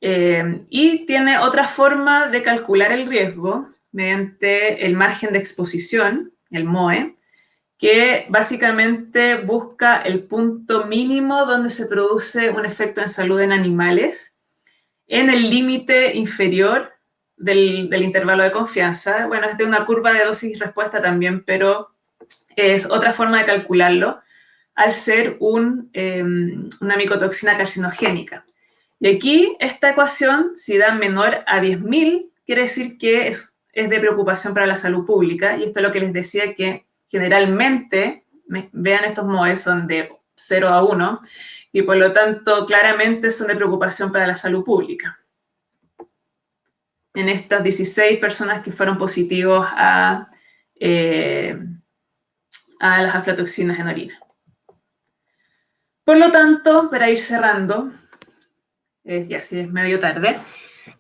y tiene otra forma de calcular el riesgo mediante el margen de exposición, el MOE, que básicamente busca el punto mínimo donde se produce un efecto en salud en animales en el límite inferior del intervalo de confianza. Bueno, es de una curva de dosis-respuesta también, pero es otra forma de calcularlo al ser una micotoxina carcinogénica. Y aquí esta ecuación, si da menor a 10.000, quiere decir que es de preocupación para la salud pública, y esto es lo que les decía, que generalmente, vean estos MOE, son de 0 a 1, y por lo tanto claramente son de preocupación para la salud pública. En estas 16 personas que fueron positivos a las aflatoxinas en orina. Por lo tanto, para ir cerrando, ya si es medio tarde,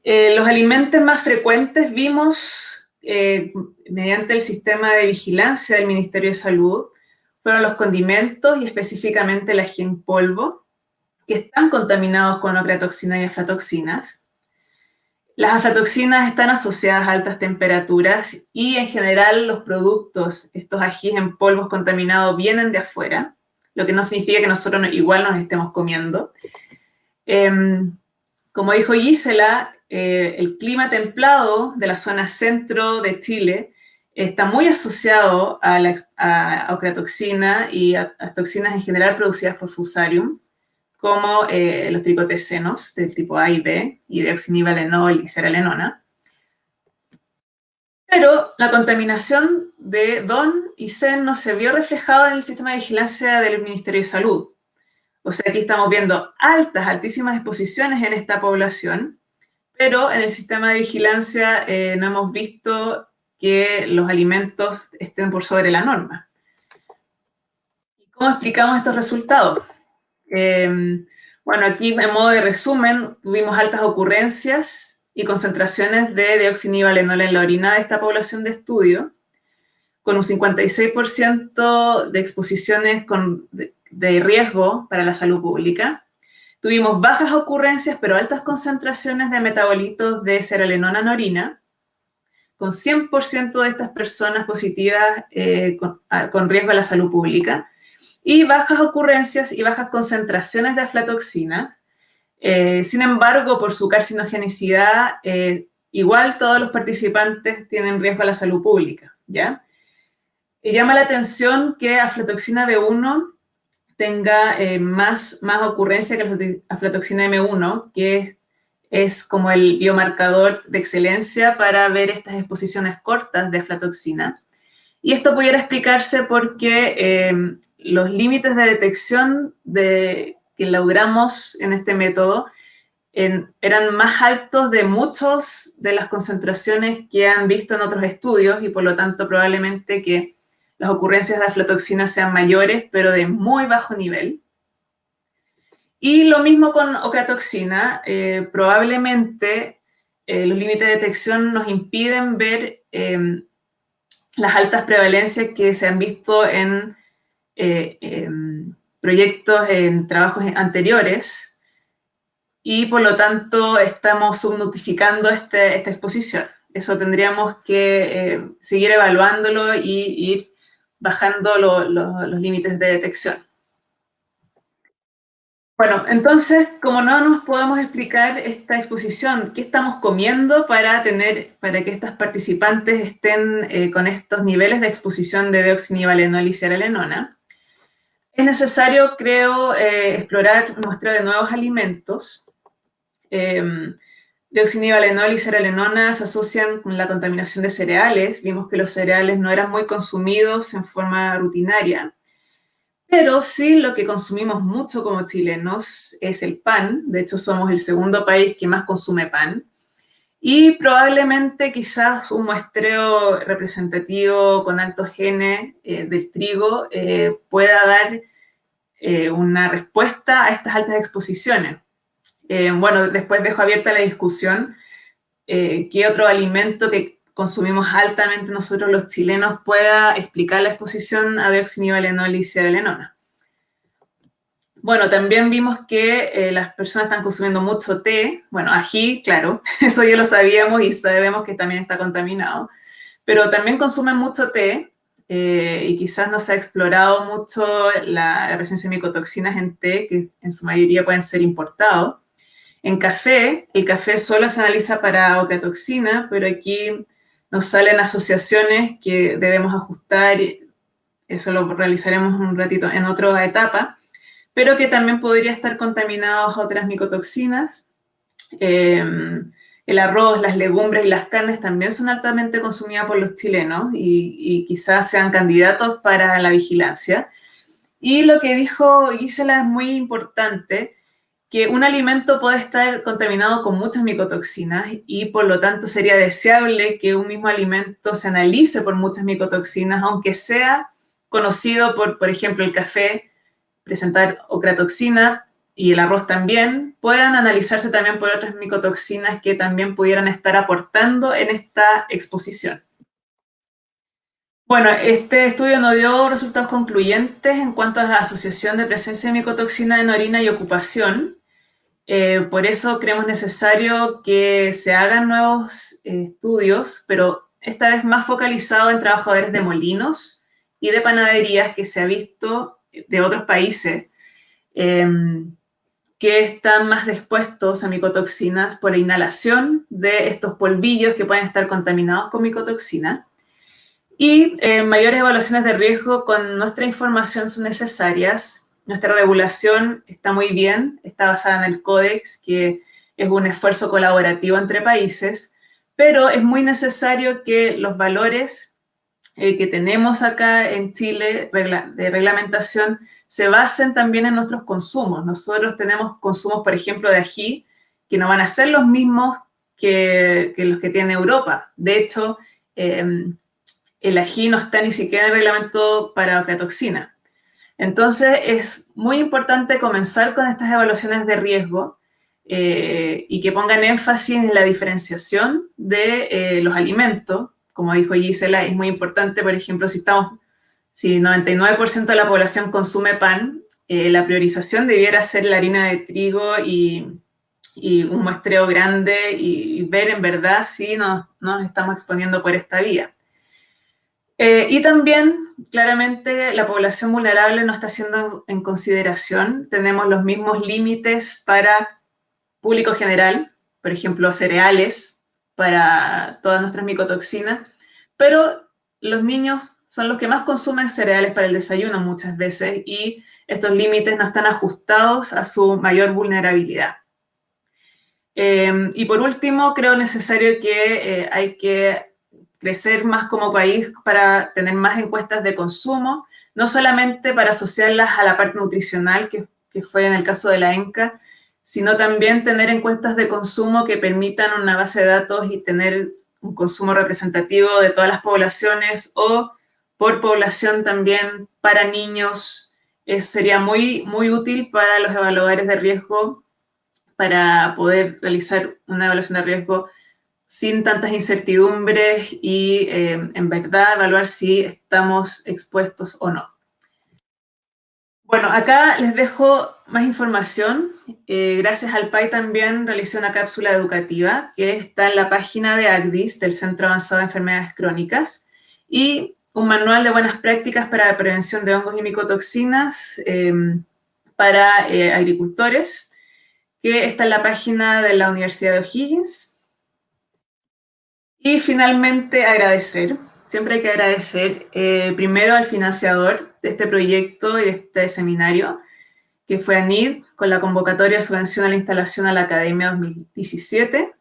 los alimentos más frecuentes vimos mediante el sistema de vigilancia del Ministerio de Salud fueron los condimentos y específicamente el ají en polvo, que están contaminados con ocratoxina y aflatoxinas. Las aflatoxinas están asociadas a altas temperaturas y en general los productos, estos ajíes en polvos contaminados, vienen de afuera, lo que no significa que nosotros igual nos estemos comiendo. Como dijo Gisela, el clima templado de la zona centro de Chile está muy asociado a ocratoxina y a toxinas en general producidas por Fusarium, como los tricotecenos del tipo A y B, y deoxinivalenol y seralenona. Pero la contaminación de DON y SEN no se vio reflejada en el sistema de vigilancia del Ministerio de Salud. O sea, aquí estamos viendo altísimas exposiciones en esta población, pero en el sistema de vigilancia no hemos visto que los alimentos estén por sobre la norma. ¿Cómo explicamos estos resultados? Bueno, aquí en modo de resumen, tuvimos altas ocurrencias y concentraciones de deoxinivalenol en la orina de esta población de estudio, con un 56% de exposiciones de riesgo para la salud pública. Tuvimos bajas ocurrencias, pero altas concentraciones de metabolitos de seralenona en orina, con 100% de estas personas positivas con riesgo a la salud pública, y bajas ocurrencias y bajas concentraciones de aflatoxina. Sin embargo, por su carcinogenicidad, igual todos los participantes tienen riesgo a la salud pública, ¿ya? Y llama la atención que aflatoxina B1 tenga más ocurrencia que la aflatoxina M1, que es como el biomarcador de excelencia para ver estas exposiciones cortas de aflatoxina. Y esto pudiera explicarse porque los límites de detección que logramos en este método eran más altos de muchas de las concentraciones que han visto en otros estudios y por lo tanto probablemente que las ocurrencias de aflatoxina sean mayores, pero de muy bajo nivel. Y lo mismo con ocratoxina, probablemente los límites de detección nos impiden ver las altas prevalencias que se han visto en proyectos, en trabajos anteriores, y por lo tanto estamos subnotificando esta exposición. Eso tendríamos que seguir evaluándolo y ir bajando los límites de detección. Bueno, entonces, como no nos podemos explicar esta exposición, qué estamos comiendo para que estas participantes estén con estos niveles de exposición de deoxinivalenol y zearalenona, es necesario, creo, explorar un muestreo de nuevos alimentos. Deoxinivalenol y zearalenona se asocian con la contaminación de cereales. Vimos que los cereales no eran muy consumidos en forma rutinaria. Pero sí lo que consumimos mucho como chilenos es el pan. De hecho, somos el segundo país que más consume pan. Y probablemente quizás un muestreo representativo con altos genes del trigo pueda dar una respuesta a estas altas exposiciones. Bueno, después dejo abierta la discusión. ¿Qué otro alimento que consumimos altamente nosotros los chilenos pueda explicar la exposición a deoxinivalenol y zearalenona? Bueno, también vimos que las personas están consumiendo mucho té, bueno, ají, claro, eso ya lo sabíamos y sabemos que también está contaminado, pero también consumen mucho té y quizás no se ha explorado mucho la presencia de micotoxinas en té, que en su mayoría pueden ser importados. En café, el café solo se analiza para ocratoxina, pero aquí nos salen asociaciones que debemos ajustar, y eso lo realizaremos un ratito en otra etapa, pero que también podría estar contaminados a otras micotoxinas. El arroz, las legumbres y las carnes también son altamente consumidas por los chilenos y quizás sean candidatos para la vigilancia. Y lo que dijo Gisela es muy importante, que un alimento puede estar contaminado con muchas micotoxinas y por lo tanto sería deseable que un mismo alimento se analice por muchas micotoxinas, aunque sea conocido por ejemplo, el café presentar ocratoxina y el arroz también, puedan analizarse también por otras micotoxinas que también pudieran estar aportando en esta exposición. Bueno, este estudio no dio resultados concluyentes en cuanto a la asociación de presencia de micotoxina en orina y ocupación. Por eso creemos necesario que se hagan nuevos estudios, pero esta vez más focalizado en trabajadores de molinos y de panaderías que se ha visto de otros países que están más expuestos a micotoxinas por inhalación de estos polvillos que pueden estar contaminados con micotoxina. Y mayores evaluaciones de riesgo con nuestra información son necesarias. Nuestra regulación está muy bien, está basada en el Códex, que es un esfuerzo colaborativo entre países, pero es muy necesario que los valores que tenemos acá en Chile de reglamentación se basen también en nuestros consumos. Nosotros tenemos consumos, por ejemplo, de ají, que no van a ser los mismos que los que tiene Europa. De hecho, el ají no está ni siquiera en el reglamento para ocratoxina. Entonces, es muy importante comenzar con estas evaluaciones de riesgo y que pongan énfasis en la diferenciación de los alimentos. Como dijo Gisela, es muy importante, por ejemplo, si 99% de la población consume pan, la priorización debiera ser la harina de trigo y un muestreo grande y ver en verdad si nos estamos exponiendo por esta vía. Y también, claramente, la población vulnerable no está siendo en consideración. Tenemos los mismos límites para público general, por ejemplo, cereales, para todas nuestras micotoxinas, pero los niños son los que más consumen cereales para el desayuno muchas veces y estos límites no están ajustados a su mayor vulnerabilidad. Y por último, creo necesario que hay que crecer más como país para tener más encuestas de consumo, no solamente para asociarlas a la parte nutricional, que fue en el caso de la ENCA, sino también tener encuestas de consumo que permitan una base de datos y tener un consumo representativo de todas las poblaciones o por población también para niños. Sería muy, muy útil para los evaluadores de riesgo para poder realizar una evaluación de riesgo sin tantas incertidumbres y en verdad evaluar si estamos expuestos o no. Bueno, acá les dejo más información. Gracias al PAI también realicé una cápsula educativa que está en la página de ACDIS, del Centro Avanzado de Enfermedades Crónicas, y un manual de buenas prácticas para la prevención de hongos y micotoxinas para agricultores, que está en la página de la Universidad de O'Higgins. Y finalmente agradecer, siempre hay que agradecer primero al financiador de este proyecto y de este seminario, que fue ANID, con la convocatoria de subvención a la instalación a la Academia 2017.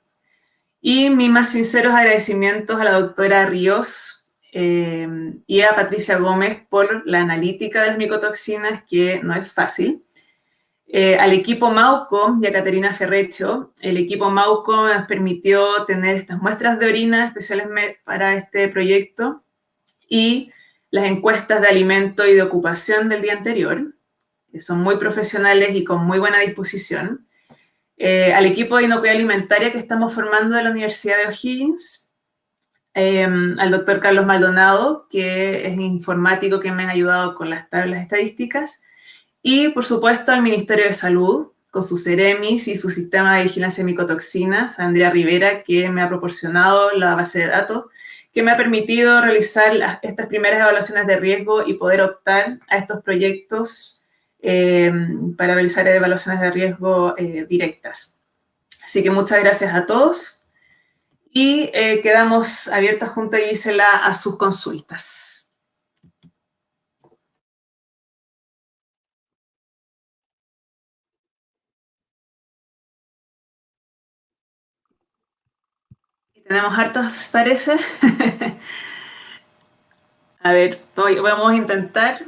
Y mis más sinceros agradecimientos a la doctora Ríos y a Patricia Gómez por la analítica de las micotoxinas, que no es fácil. Al equipo Mauco y a Caterina Ferrecho. El equipo Mauco nos permitió tener estas muestras de orina especiales para este proyecto y las encuestas de alimento y de ocupación del día anterior, que son muy profesionales y con muy buena disposición. Al equipo de inocuidad alimentaria que estamos formando de la Universidad de O'Higgins, al doctor Carlos Maldonado, que es informático que me han ayudado con las tablas estadísticas, y por supuesto al Ministerio de Salud, con sus CEREMIS y su sistema de vigilancia de micotoxinas, a Andrea Rivera, que me ha proporcionado la base de datos, que me ha permitido realizar estas primeras evaluaciones de riesgo y poder optar a estos proyectos para realizar evaluaciones de riesgo directas. Así que muchas gracias a todos y quedamos abiertos junto a Gisela a sus consultas. Tenemos hartos, parece. A ver, vamos a intentar.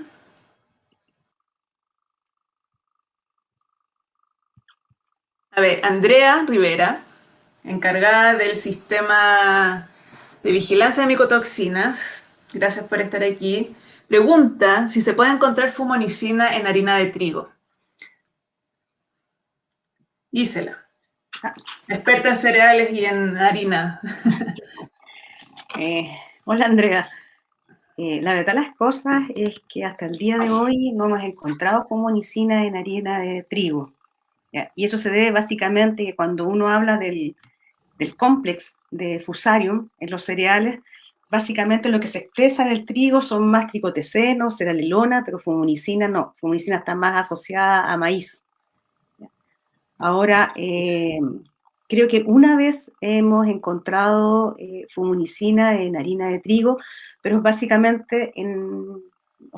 A ver, Andrea Rivera, encargada del sistema de vigilancia de micotoxinas, gracias por estar aquí, pregunta si se puede encontrar fumonicina en harina de trigo. Gisela, experta en cereales y en harina. Hola Andrea. La verdad las cosas es que hasta el día de hoy no hemos encontrado fumonicina en harina de trigo. ¿Ya? Y eso se debe básicamente que cuando uno habla del complex de fusarium en los cereales, básicamente lo que se expresa en el trigo son más tricoteceno, cerealelona, pero fumonicina no. Fumonicina está más asociada a maíz. ¿Ya? Ahora, creo que una vez hemos encontrado fumonicina en harina de trigo, pero básicamente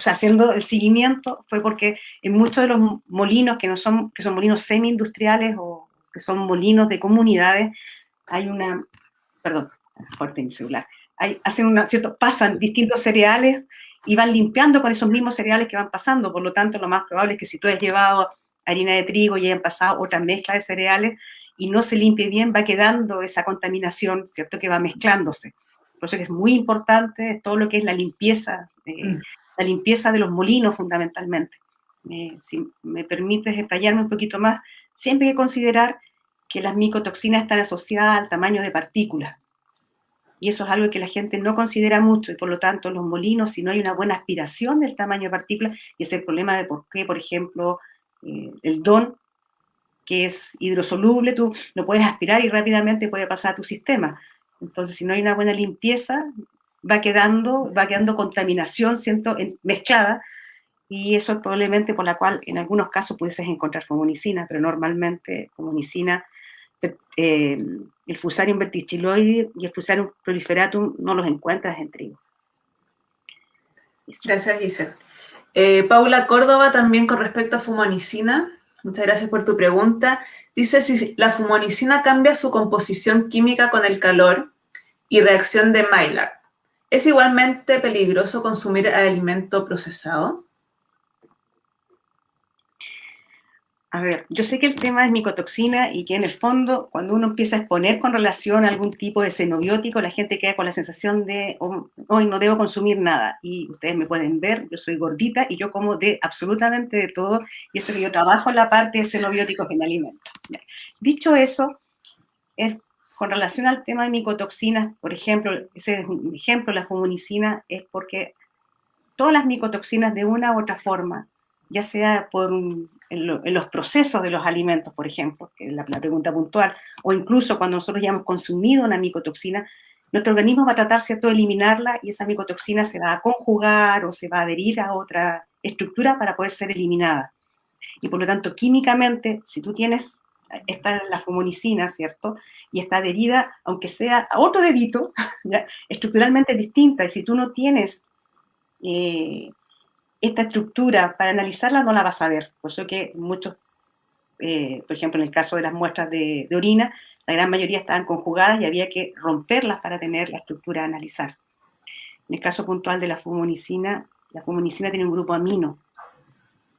haciendo el seguimiento fue porque en muchos de los molinos que son molinos semi-industriales o que son molinos de comunidades, hay una, perdón, fuerte en mi celular, pasan distintos cereales y van limpiando con esos mismos cereales que van pasando, por lo tanto lo más probable es que si tú has llevado harina de trigo y hayan pasado otra mezcla de cereales y no se limpie bien, va quedando esa contaminación, ¿cierto?, que va mezclándose. Por eso que es muy importante todo lo que es la limpieza de los molinos fundamentalmente. Si me permites explayarme un poquito más, siempre hay que considerar que las micotoxinas están asociadas al tamaño de partículas. Y eso es algo que la gente no considera mucho, y por lo tanto los molinos, si no hay una buena aspiración del tamaño de partículas, y ese es el problema de por qué, por ejemplo, el DON, que es hidrosoluble, tú lo puedes aspirar y rápidamente puede pasar a tu sistema. Entonces, si no hay una buena limpieza, va quedando contaminación mezclada, y eso es probablemente por la cual en algunos casos pudieses encontrar fumonicina, pero normalmente fumonicina, el Fusarium verticilloides y el Fusarium proliferatum no los encuentras en trigo. Eso. Gracias, Gisela. Paula Córdoba también con respecto a fumonicina. Muchas gracias por tu pregunta. Dice si la fumonicina cambia su composición química con el calor y reacción de Maillard. ¿Es igualmente peligroso consumir alimento procesado? A ver, yo sé que el tema es micotoxina y que en el fondo, cuando uno empieza a exponer con relación a algún tipo de xenobiótico, la gente queda con la sensación de hoy no debo consumir nada. Y ustedes me pueden ver, yo soy gordita y yo como de absolutamente de todo, y eso que yo trabajo en la parte de xenobióticos en alimentos. Dicho eso, con relación al tema de micotoxinas, por ejemplo, ese es un ejemplo, la fumonicina, es porque todas las micotoxinas de una u otra forma, ya sea en los procesos de los alimentos, por ejemplo, que es la pregunta puntual, o incluso cuando nosotros ya hemos consumido una micotoxina, nuestro organismo va a tratar, ¿cierto?, de eliminarla y esa micotoxina se va a conjugar o se va a adherir a otra estructura para poder ser eliminada. Y por lo tanto, químicamente, si tú tienes la fumonicina, ¿cierto?, y está adherida, aunque sea a otro dedito, ¿ya?, estructuralmente distinta, y si tú no tienes esta estructura para analizarla, no la vas a ver. Por eso que muchos, por ejemplo, en el caso de las muestras de orina, la gran mayoría estaban conjugadas y había que romperlas para tener la estructura a analizar. En el caso puntual de la fumonicina tiene un grupo amino,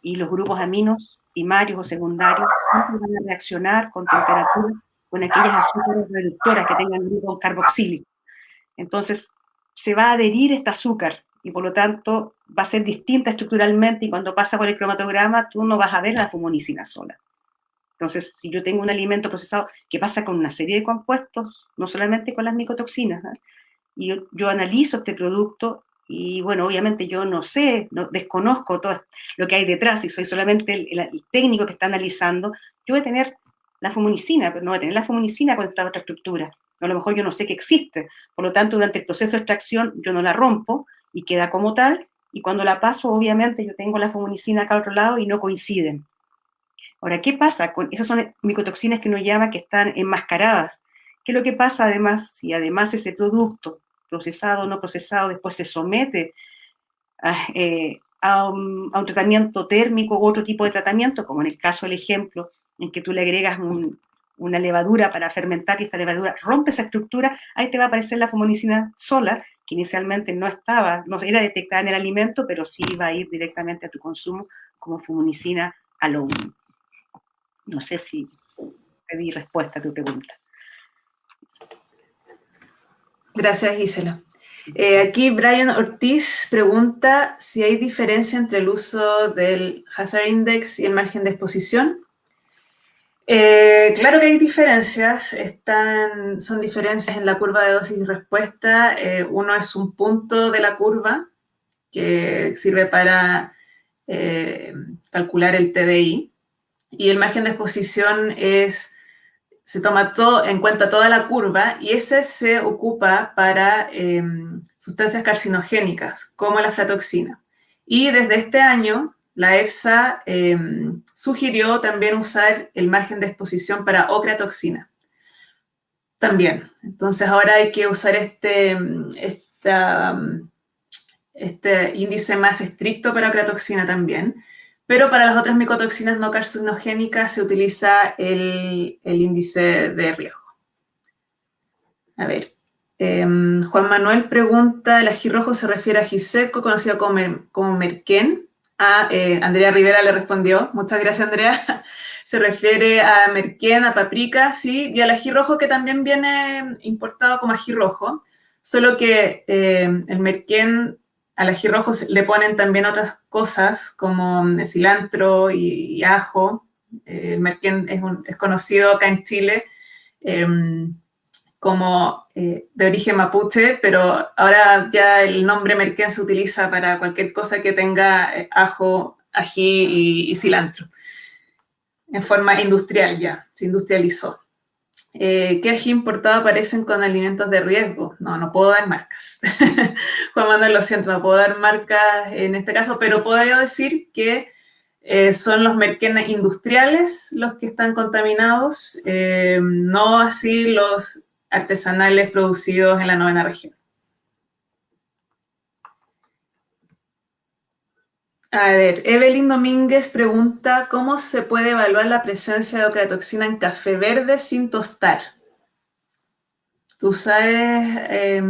y los grupos aminos primarios o secundarios siempre van a reaccionar con temperatura con aquellas azúcares reductoras que tengan grupo carboxílico. Entonces, se va a adherir este azúcar y por lo tanto va a ser distinta estructuralmente, y cuando pasa por el cromatograma tú no vas a ver la fumonicina sola. Entonces, si yo tengo un alimento procesado, ¿qué pasa con una serie de compuestos? No solamente con las micotoxinas, ¿eh? Y yo analizo este producto y, bueno, obviamente yo no sé, desconozco todo lo que hay detrás, y soy solamente el técnico que está analizando. Yo voy a tener la fumonicina, pero no voy a tener la fumonicina con esta otra estructura. A lo mejor yo no sé que existe. Por lo tanto, durante el proceso de extracción yo no la rompo y queda como tal, y cuando la paso, obviamente, yo tengo la fumonicina acá al otro lado y no coinciden. Ahora, ¿qué pasa? Esas son micotoxinas que uno llama que están enmascaradas. ¿Qué es lo que pasa además si además ese producto, procesado o no procesado, después se somete a un tratamiento térmico u otro tipo de tratamiento, como en el caso del ejemplo en que tú le agregas una levadura para fermentar y esta levadura rompe esa estructura? Ahí te va a aparecer la fumonicina sola, que inicialmente no era detectada en el alimento, pero sí va a ir directamente a tu consumo como fumonicina alone. No sé si te di respuesta a tu pregunta. Gracias, Gisela. Aquí Brian Ortiz pregunta si hay diferencia entre el uso del Hazard Index y el margen de exposición. Claro que hay diferencias, son diferencias en la curva de dosis y respuesta. Uno es un punto de la curva que sirve para calcular el TDI, y el margen de exposición se toma en cuenta toda la curva, y ese se ocupa para sustancias carcinogénicas como la aflatoxina. Y desde este año la EFSA sugirió también usar el margen de exposición para ocratoxina. También. Entonces ahora hay que usar este índice más estricto para ocratoxina también. Pero para las otras micotoxinas no carcinogénicas se utiliza el índice de riesgo. A ver, Juan Manuel pregunta, ¿el ají rojo se refiere a ají seco, conocido como merquén? Andrea Rivera le respondió, muchas gracias, Andrea. Se refiere a merquén, a paprika, sí, y al ají rojo, que también viene importado como ají rojo, solo que el merquén, al ají rojo le ponen también otras cosas como cilantro y ajo. El merquén es conocido acá en Chile como de origen mapuche, pero ahora ya el nombre merquén se utiliza para cualquier cosa que tenga ajo, ají y cilantro. En forma industrial ya, se industrializó. ¿Qué ají importado aparecen con alimentos de riesgo? No puedo dar marcas. Juan Manuel, lo siento, no puedo dar marcas en este caso, pero podría decir que son los merquén industriales los que están contaminados, no así los artesanales producidos en la 9ª región. A ver, Evelyn Domínguez pregunta, ¿cómo se puede evaluar la presencia de ocratoxina en café verde sin tostar? Tú sabes,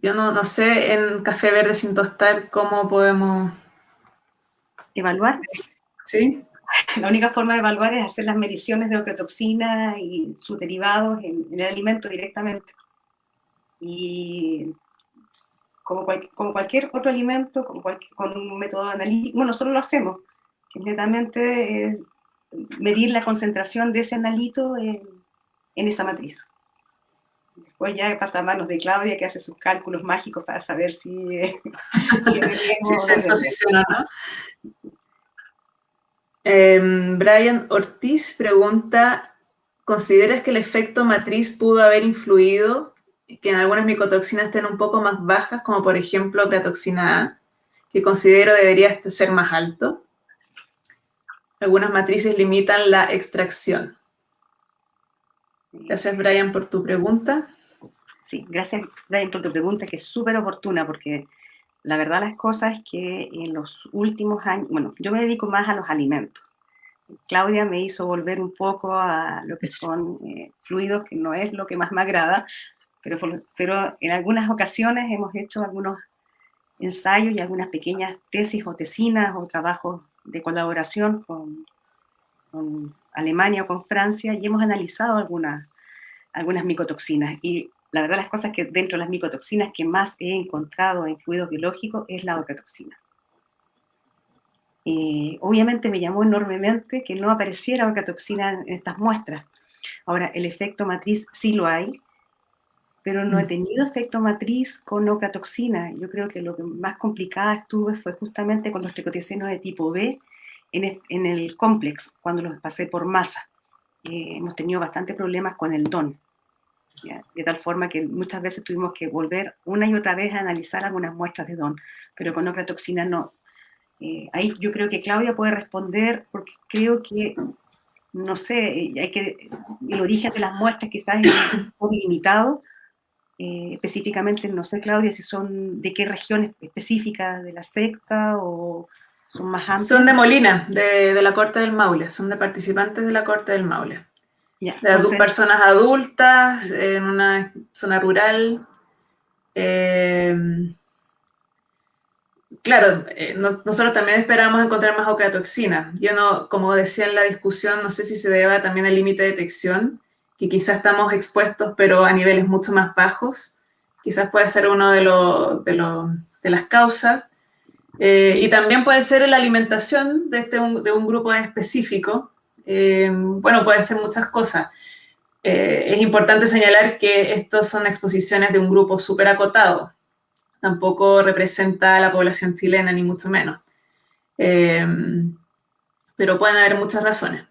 yo no sé en café verde sin tostar cómo podemos... ¿Evaluar? ¿Sí? La única forma de evaluar es hacer las mediciones de ocratoxina y sus derivados en el alimento directamente. Y como cualquier otro alimento, con un método analítico, bueno, nosotros lo hacemos, que netamente es medir la concentración de ese analito en esa matriz. Después ya pasa a manos de Claudia, que hace sus cálculos mágicos para saber si es de riesgo o no. Se posiciona, ¿no? Brian Ortiz pregunta, ¿consideras que el efecto matriz pudo haber influido que en algunas micotoxinas estén un poco más bajas, como por ejemplo ocratoxina A, que considero debería ser más alto? Algunas matrices limitan la extracción. Gracias, Brian, por tu pregunta. Sí, gracias, Brian, por tu pregunta, que es súper oportuna, porque la verdad las cosas es que en los últimos años, bueno, yo me dedico más a los alimentos. Claudia me hizo volver un poco a lo que son fluidos, que no es lo que más me agrada, pero en algunas ocasiones hemos hecho algunos ensayos y algunas pequeñas tesis o tesinas o trabajos de colaboración con Alemania o con Francia y hemos analizado algunas micotoxinas. Y la verdad las cosas es que dentro de las micotoxinas que más he encontrado en fluidos biológicos es la ocratoxina. Obviamente me llamó enormemente que no apareciera ocratoxina en estas muestras. Ahora, el efecto matriz sí lo hay, pero no he tenido efecto matriz con ocratoxina. Yo creo que lo que más complicada estuve fue justamente con los tricoticinos de tipo B en el complex, cuando los pasé por masa. Hemos tenido bastante problemas con el DON, ¿ya? De tal forma que muchas veces tuvimos que volver una y otra vez a analizar algunas muestras de DON, pero con ocratoxina no. Ahí yo creo que Claudia puede responder, porque creo que, no sé, el origen de las muestras quizás es un limitado. Específicamente, no sé, Claudia, si son de qué región específica de la secta o son más Son amplias. de Molina, de la Corte del Maule, son de participantes de la Corte del Maule. Ya, De entonces, personas adultas en una zona rural. Claro, nosotros también esperamos encontrar más ocratoxina. Yo no, como decía en la discusión, no sé si se deba también al límite de detección, que quizás estamos expuestos, pero a niveles mucho más bajos. Quizás puede ser uno de las causas. Y también puede ser la alimentación de un grupo específico. Bueno, puede ser muchas cosas. Es importante señalar que estos son exposiciones de un grupo súper acotado. Tampoco representa a la población chilena, ni mucho menos. Eh, pero pueden haber muchas razones.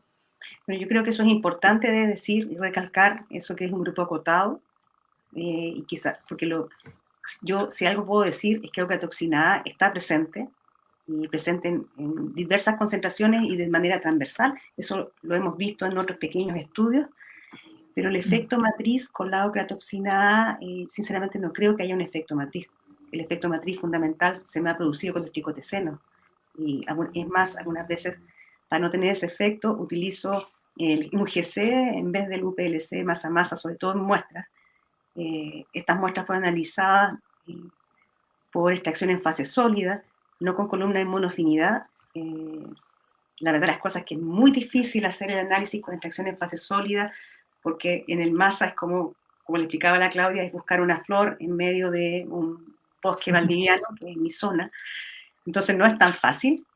bueno, yo creo que eso es importante de decir y recalcar eso que es un grupo acotado, y quizás, porque yo si algo puedo decir es que ocratoxina A está presente, y presente en diversas concentraciones y de manera transversal. Eso lo hemos visto en otros pequeños estudios, pero el efecto matriz con la ocratoxina A, sinceramente no creo que haya un efecto matriz. El efecto matriz fundamental se me ha producido con los tricotecenos. Y es más, algunas veces, para no tener ese efecto, utilizo un GC en vez del UPLC masa a masa, sobre todo en muestras. Estas muestras fueron analizadas por extracción en fase sólida, no con columna en monofinidad. La verdad, las cosas es que es muy difícil hacer el análisis con extracción en fase sólida, porque en el masa es como le explicaba la Claudia, es buscar una flor en medio de un bosque valdiviano, que es mi zona. Entonces no es tan fácil,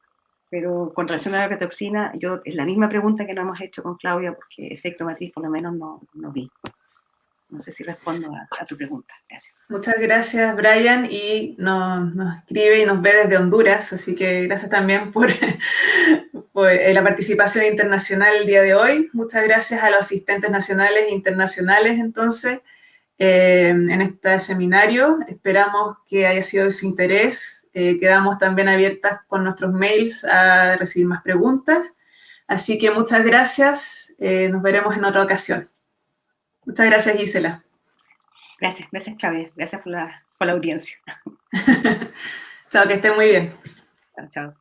pero con relación a la ocratoxina, es la misma pregunta que nos hemos hecho con Claudia, porque efecto matriz por lo menos no vi. No sé si respondo a tu pregunta. Gracias. Muchas gracias, Brian, y nos escribe y nos ve desde Honduras, así que gracias también por la participación internacional el día de hoy. Muchas gracias a los asistentes nacionales e internacionales, entonces, en este seminario. Esperamos que haya sido de su interés. Quedamos también abiertas con nuestros mails a recibir más preguntas. Así que muchas gracias. Nos veremos en otra ocasión. Muchas gracias, Gisela. Gracias Claudia, gracias por la audiencia. Chao, que esté muy bien. Chao, chao.